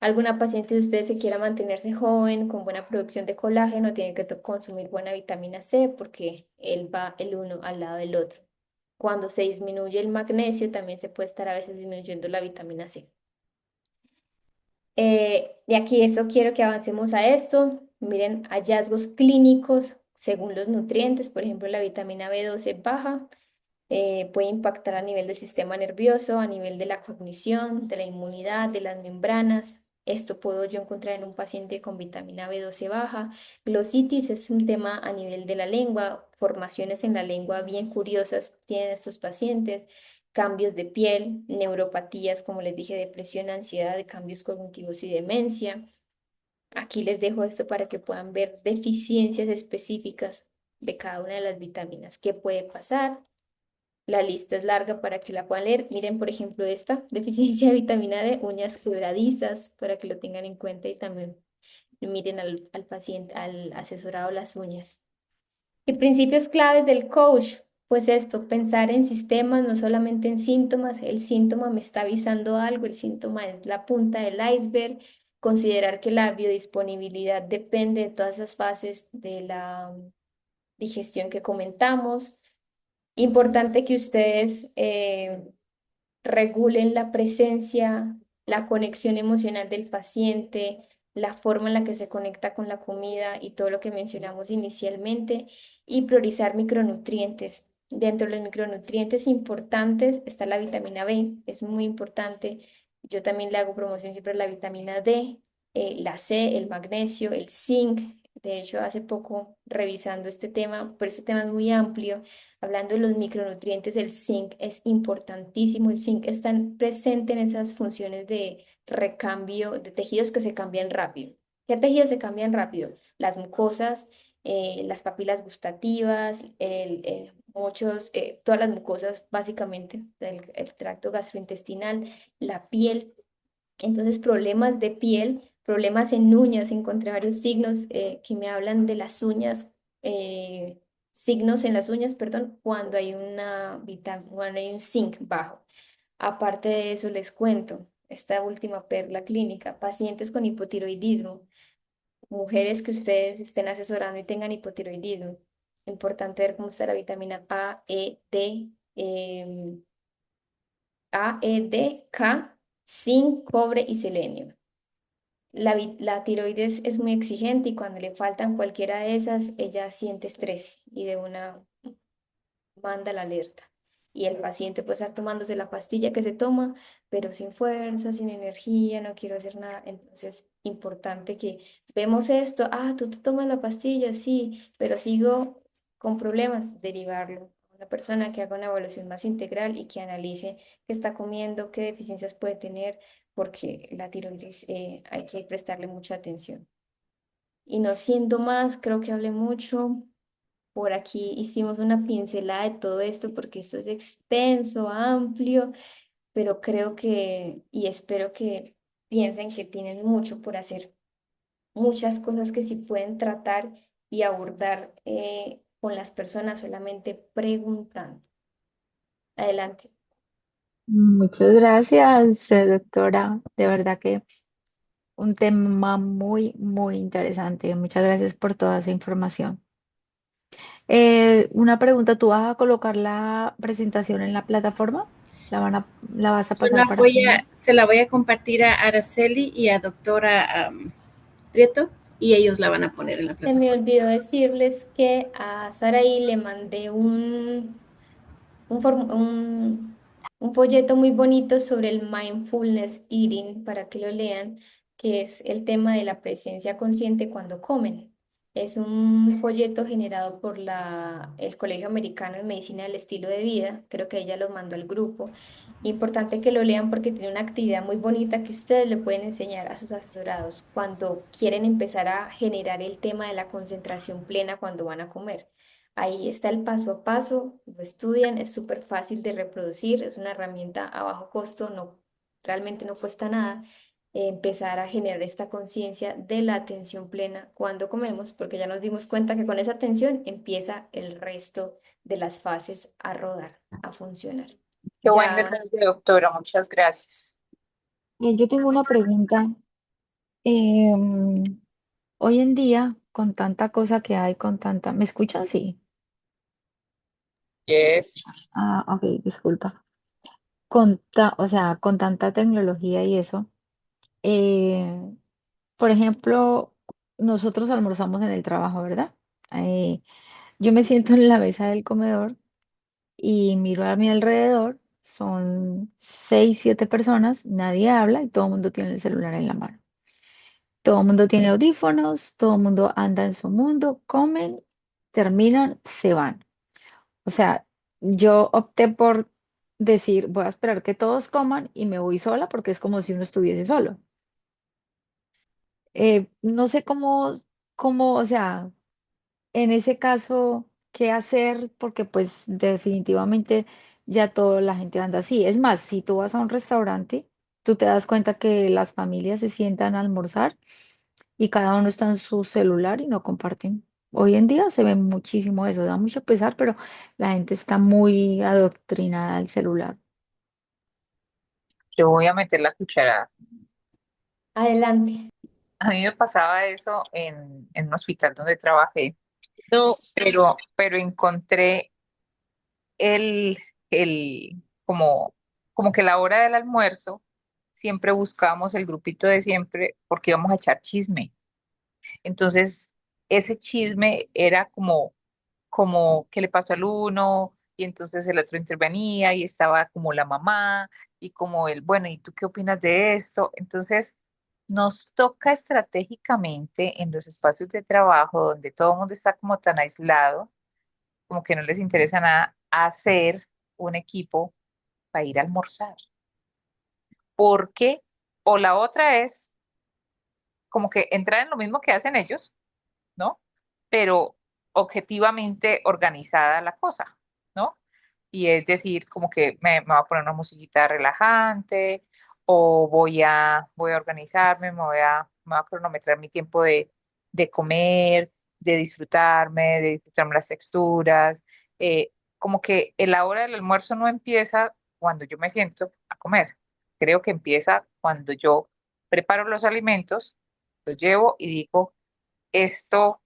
alguna paciente de ustedes se quiera mantenerse joven, con buena producción de colágeno, tiene que consumir buena vitamina C porque él va el uno al lado del otro. Cuando se disminuye el magnesio, también se puede estar a veces disminuyendo la vitamina C. Y aquí eso quiero que avancemos a esto. Miren, hallazgos clínicos según los nutrientes, por ejemplo, la vitamina B12 baja puede impactar a nivel del sistema nervioso, a nivel de la cognición, de la inmunidad, de las membranas. Esto puedo yo encontrar en un paciente con vitamina B12 baja. Glositis es un tema a nivel de la lengua, formaciones en la lengua bien curiosas tienen estos pacientes, cambios de piel, neuropatías, como les dije, depresión, ansiedad, cambios cognitivos y demencia. Aquí les dejo esto para que puedan ver deficiencias específicas de cada una de las vitaminas. ¿Qué puede pasar? La lista es larga para que la puedan leer. Miren, por ejemplo, esta deficiencia de vitamina D, uñas quebradizas, para que lo tengan en cuenta y también miren al paciente, al asesorado las uñas. Y principios claves del coach, pues esto, pensar en sistemas, no solamente en síntomas. El síntoma me está avisando algo, el síntoma es la punta del iceberg. Considerar que la biodisponibilidad depende de todas esas fases de la digestión que comentamos. Importante que ustedes regulen la presencia, la conexión emocional del paciente, la forma en la que se conecta con la comida y todo lo que mencionamos inicialmente, y priorizar micronutrientes. Dentro de los micronutrientes importantes está la vitamina B, es muy importante. Yo también le hago promoción siempre a la vitamina D, la C, el magnesio, el zinc. De hecho, hace poco revisando este tema, pero este tema es muy amplio. Hablando de los micronutrientes, el zinc es importantísimo. El zinc está presente en esas funciones de recambio de tejidos que se cambian rápido. ¿Qué tejidos se cambian rápido? Las mucosas, las papilas gustativas, todas las mucosas básicamente, el tracto gastrointestinal, la piel. Entonces, problemas de piel, problemas en uñas, encontré varios signos que me hablan de las uñas, signos en las uñas, perdón, cuando hay un zinc bajo. Aparte de eso, les cuento esta última perla clínica, pacientes con hipotiroidismo, mujeres que ustedes estén asesorando y tengan hipotiroidismo. Importante ver cómo está la vitamina A, E, D, A, E, D, K, zinc, cobre y selenio. La tiroides es muy exigente y cuando le faltan cualquiera de esas, ella siente estrés y de una manda la alerta. Y el paciente puede estar tomándose la pastilla que se toma, pero sin fuerza, sin energía, no quiero hacer nada. Entonces, importante que vemos esto, tú te tomas la pastilla, sí, pero sigo con problemas, derivarlo a una persona que haga una evaluación más integral y que analice qué está comiendo, qué deficiencias puede tener, porque la tiroides hay que prestarle mucha atención. Y no siendo más, creo que hablé mucho. Por aquí hicimos una pincelada de todo esto porque esto es extenso, amplio, pero creo que y espero que piensen que tienen mucho por hacer, muchas cosas que sí pueden tratar y abordar con las personas solamente preguntando. Adelante.
Muchas gracias, doctora. De verdad que un tema muy, muy interesante. Muchas gracias por toda esa información. Una pregunta, ¿tú vas a colocar la presentación en la plataforma? ¿La vas a pasar para agendar?
Se la voy a compartir a Araceli y a doctora Prieto y ellos la van a poner en la
Se me
plataforma.
olvidó decirles que a Saraí le mandé un un folleto muy bonito sobre el mindfulness eating para que lo lean, que es el tema de la presencia consciente cuando comen. Es un folleto generado por el Colegio Americano de Medicina del Estilo de Vida, creo que ella lo mandó al grupo. Importante que lo lean porque tiene una actividad muy bonita que ustedes le pueden enseñar a sus asesorados cuando quieren empezar a generar el tema de la concentración plena cuando van a comer. Ahí está el paso a paso, lo estudian, es súper fácil de reproducir, es una herramienta a bajo costo, no, realmente no cuesta nada empezar a generar esta conciencia de la atención plena cuando comemos, porque ya nos dimos cuenta que con esa atención empieza el resto de las fases a rodar, a funcionar.
Qué buen
Ya,
detalle, doctora. Muchas gracias.
Yo tengo una pregunta. Em, Hoy en día, con tanta cosa que hay, con tanta... ¿Me escuchan? Sí.
Yes.
Ah, ok, disculpa. O sea, con tanta tecnología y eso, eh, por ejemplo, nosotros almorzamos en el trabajo, ¿verdad? Eh, yo me siento en la mesa del comedor y miro a mi alrededor, son 6, 7 personas, nadie habla y todo el mundo tiene el celular en la mano. Todo el mundo tiene audífonos, todo el mundo anda en su mundo, comen, terminan, se van. O sea, yo opté por decir, voy a esperar que todos coman y me voy sola porque es como si uno estuviese solo. No sé cómo, o sea, en ese caso, ¿qué hacer? Porque pues definitivamente ya toda la gente anda así. Es más, si tú vas a un restaurante, tú te das cuenta que las familias se sientan a almorzar y cada uno está en su celular y no comparten. Hoy en día se ve muchísimo eso, da mucho pesar, pero la gente está muy adoctrinada al celular.
Yo voy a meter la cucharada.
adelante.
A mí me pasaba eso en un hospital donde trabajé, no, pero encontré el, el, como que la hora del almuerzo siempre buscábamos el grupito de siempre porque íbamos a echar chisme. Entonces, ese chisme era como qué le pasó al uno, y entonces el otro intervenía y estaba como la mamá y como el, bueno, ¿y tú qué opinas de esto? Entonces, nos toca estratégicamente en los espacios de trabajo donde todo el mundo está como tan aislado, como que no les interesa nada, hacer un equipo para ir a almorzar. Porque, o la otra es como que entrar en lo mismo que hacen ellos, ¿no? Pero objetivamente organizada la cosa, ¿no? Y es decir, como que me voy a poner una musiquita relajante o voy a organizarme, me voy a cronometrar mi tiempo de comer, de disfrutarme las texturas. Como que la hora del almuerzo no empieza cuando yo me siento a comer. Creo que empieza cuando yo preparo los alimentos, los llevo y digo, esto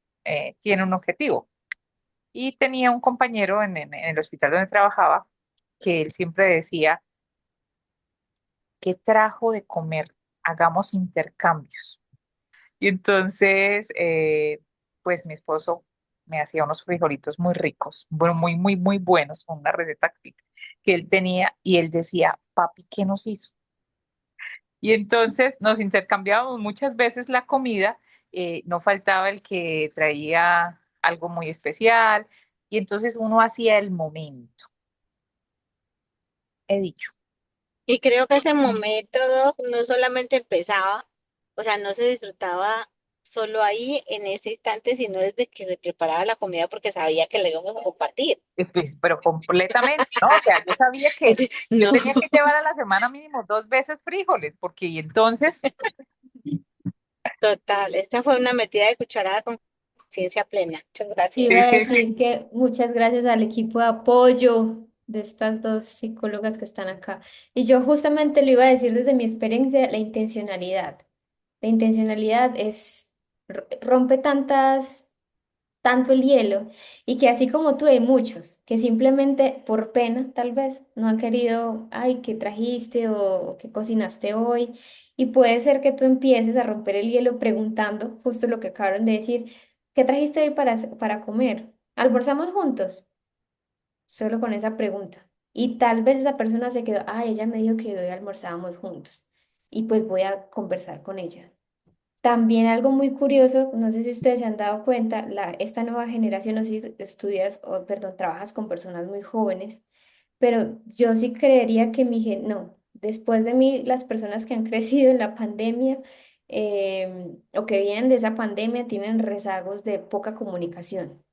tiene un objetivo. Y tenía un compañero en el hospital donde trabajaba que él siempre decía, ¿qué trajo de comer? Hagamos intercambios. Y entonces, pues mi esposo me hacía unos frijolitos muy ricos, bueno, muy, muy, muy buenos, con una receta que él tenía y él decía, papi, ¿qué nos hizo? Y entonces nos intercambiábamos muchas veces la comida, no faltaba el que traía algo muy especial, y entonces uno hacía el momento, he dicho.
Y creo que ese momento, Doc, no solamente empezaba, o sea, no se disfrutaba solo ahí en ese instante, sino desde que se preparaba la comida porque sabía que la íbamos a compartir.
Pues, pero completamente, ¿no? O sea, yo sabía que yo
No,
tenía que llevar a la semana mínimo 2 veces frijoles, porque y entonces,
total, esa fue una metida de cucharada con conciencia plena. Muchas
Te
gracias.
iba a decir que muchas gracias al equipo de apoyo de estas dos psicólogas que están acá. Y yo justamente lo iba a decir desde mi experiencia, la intencionalidad. La intencionalidad rompe tanto el hielo y que así como tú hay muchos que simplemente por pena tal vez no han querido, ay, ¿qué trajiste o qué cocinaste hoy? Y puede ser que tú empieces a romper el hielo preguntando justo lo que acabaron de decir, ¿qué trajiste hoy para comer? ¿Almorzamos juntos? Solo con esa pregunta. Y tal vez esa persona se quedó, ah, ella me dijo que hoy almorzábamos juntos y pues voy a conversar con ella. También algo muy curioso, no sé si ustedes se han dado cuenta, esta nueva generación, no sé si estudias, o perdón, trabajas con personas muy jóvenes, pero yo sí creería que no, después de mí, las personas que han crecido en la pandemia o que vienen de esa pandemia tienen rezagos de poca comunicación.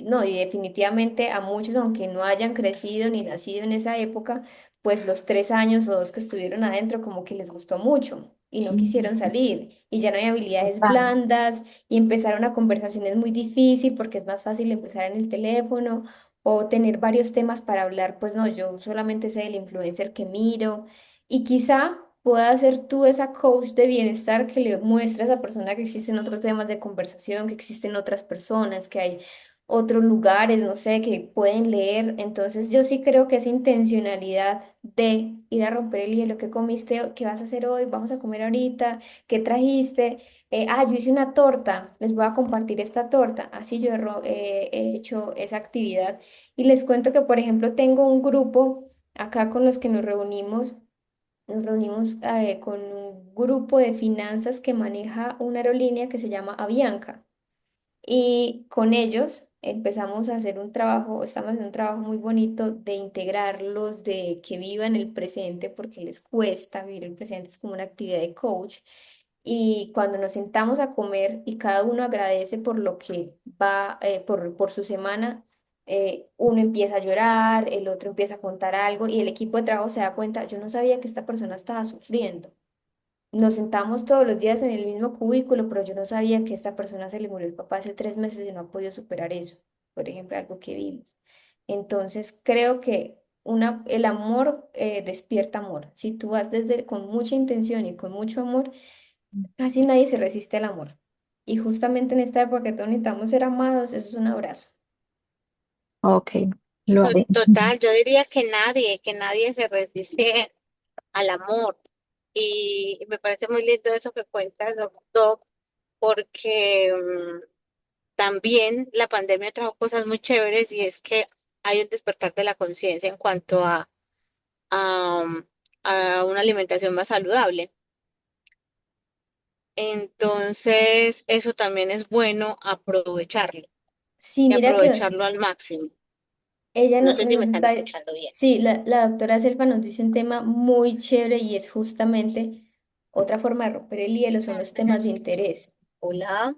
No, y definitivamente a muchos, aunque no hayan crecido ni nacido en esa época, pues los 3 años o 2 que estuvieron adentro como que les gustó mucho y no quisieron
Mm,
salir y ya no hay habilidades
total.
blandas y empezar una conversación es muy difícil porque es más fácil empezar en el teléfono o tener varios temas para hablar, pues no, yo solamente sé del influencer que miro y quizá puedas ser tú esa coach de bienestar que le muestra a esa persona que existen otros temas de conversación, que existen otras personas, que hay otros lugares, no sé, que pueden leer. Entonces yo sí creo que esa intencionalidad de ir a romper el hielo, ¿qué comiste? ¿Qué vas a hacer hoy? ¿Vamos a comer ahorita? ¿Qué trajiste? Yo hice una torta, les voy a compartir esta torta. Así yo he hecho esa actividad. Y les cuento que, por ejemplo, tengo un grupo acá con los que nos reunimos con un grupo de finanzas que maneja una aerolínea que se llama Avianca. Y con ellos empezamos a hacer un trabajo, estamos haciendo un trabajo muy bonito de integrarlos, de que vivan el presente, porque les cuesta vivir el presente, es como una actividad de coach. Y cuando nos sentamos a comer y cada uno agradece por lo que va, por su semana, uno empieza a llorar, el otro empieza a contar algo y el equipo de trabajo se da cuenta, yo no sabía que esta persona estaba sufriendo. Nos sentamos todos los días en el mismo cubículo, pero yo no sabía que esta persona se le murió el papá hace 3 meses y no ha podido superar eso. Por ejemplo, algo que vimos. Entonces, creo que el amor despierta amor. Si tú vas con mucha intención y con mucho amor, casi nadie se resiste al amor. Y justamente en esta época que todos necesitamos ser amados, eso es un abrazo.
Ok, lo haré.
Total, yo diría que nadie se resiste al amor. Y me parece muy lindo eso que cuentas, doctor, porque también la pandemia trajo cosas muy chéveres y es que hay un despertar de la conciencia en cuanto a, a una alimentación más saludable. Entonces, eso también es bueno aprovecharlo
Sí,
y
mira que
aprovecharlo al máximo.
ella
No sé si me
nos
están
está,
escuchando bien.
sí, la doctora Selva nos dice un tema muy chévere y es justamente otra forma de romper el hielo, son los temas de interés.
Hola,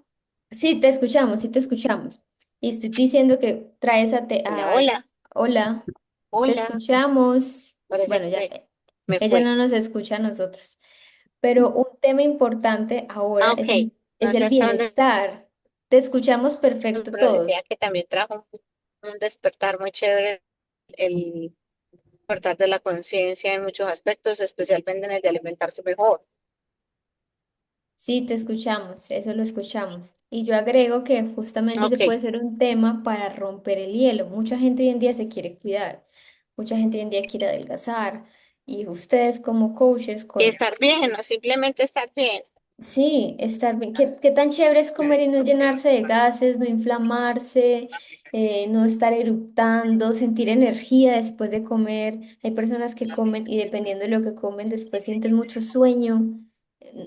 Sí, te escuchamos, sí te escuchamos. Y estoy diciendo que traes
hola, hola,
hola, te
hola.
escuchamos.
Parece
Bueno,
que
ya,
me
ella
fue.
no nos escucha a nosotros. Pero un tema importante ahora
Ah,
es
ok.
es
No
el
sé hasta dónde,
bienestar. Te escuchamos perfecto
pero decía
todos.
que también trajo un despertar muy chévere el despertar de la conciencia en muchos aspectos, especialmente en el de alimentarse mejor.
Sí, te escuchamos, eso lo escuchamos. Y yo agrego que justamente ese
Ok.
puede ser un tema para romper el hielo. Mucha gente hoy en día se quiere cuidar, mucha gente hoy en día quiere adelgazar. Y ustedes como coaches
Y
con
estar bien, no simplemente estar bien.
sí, estar bien. ¿Qué tan chévere es comer y no llenarse de gases, no inflamarse, no estar eructando, sentir energía después de comer? Hay personas que comen y dependiendo de lo que comen, después sienten mucho sueño.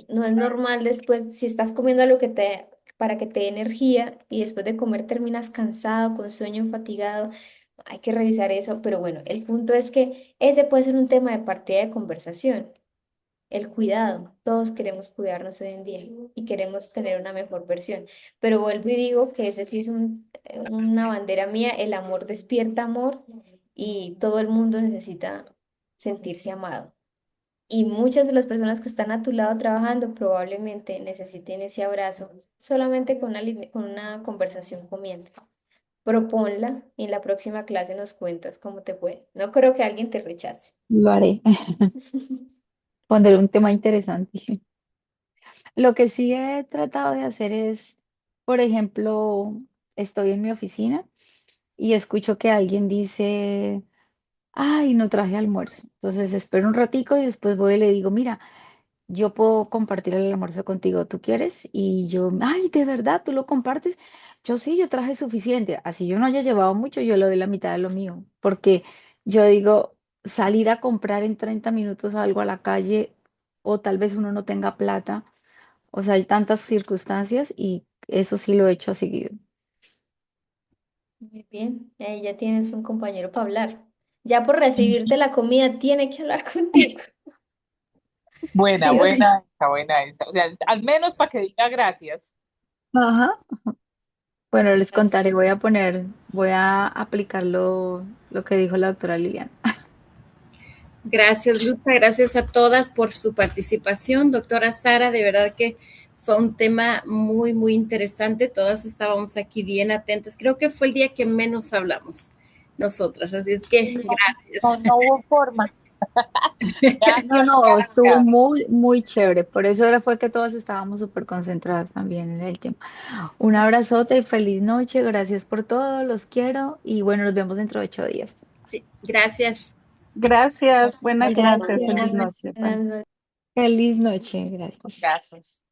No es normal después, si estás comiendo algo para que te dé energía y después de comer terminas cansado, con sueño, fatigado, hay que revisar eso. Pero bueno, el punto es que ese puede ser un tema de partida de conversación. El cuidado, todos queremos cuidarnos hoy en día y queremos tener una mejor versión, pero vuelvo y digo que ese sí es una bandera mía, el amor despierta amor y todo el mundo necesita sentirse amado. Y muchas de las personas que están a tu lado trabajando probablemente necesiten ese abrazo solamente con una conversación comiendo. Proponla y en la próxima clase nos cuentas cómo te fue. No creo que alguien te rechace.
Lo haré. Pondré un tema interesante. Lo que sí he tratado de hacer es, por ejemplo, estoy en mi oficina y escucho que alguien dice, ay, no traje almuerzo. Entonces espero un ratico y después voy y le digo, mira, yo puedo compartir el almuerzo contigo, ¿tú quieres? Y yo, ay, ¿de verdad tú lo compartes? Yo sí, yo traje suficiente. Así yo no haya llevado mucho, yo le doy la mitad de lo mío, porque Yo digo, salir a comprar en 30 minutos algo a la calle o tal vez uno no tenga plata, o sea, hay tantas circunstancias y eso sí lo he hecho seguido.
Muy bien, ahí ya tienes un compañero para hablar. Ya por recibirte la comida tiene que hablar contigo.
Buena,
Sí o sí.
buena esa. O sea, al menos para que diga gracias.
Ajá. Bueno, les
Así.
contaré, voy a aplicar lo que dijo la doctora Liliana.
Gracias, Luzca. Gracias a todas por su participación. Doctora Sara, de verdad que fue un tema muy, muy interesante. Todas estábamos aquí bien atentas. Creo que fue el día que menos hablamos nosotras. Así es que
No,
gracias.
no hubo forma.
No,
Gracias,
no, estuvo
gracias.
muy, muy chévere. Por eso era fue que todas estábamos súper concentradas también en el tema. Un abrazote y feliz noche. Gracias por todo, los quiero y bueno, nos vemos dentro de 8 días.
Sí, gracias.
Gracias, buenas
Muchas
noches,
Gracias.
feliz
gracias.
noche. Bye.
Buenas noches.
Feliz noche. Gracias.
Gracias.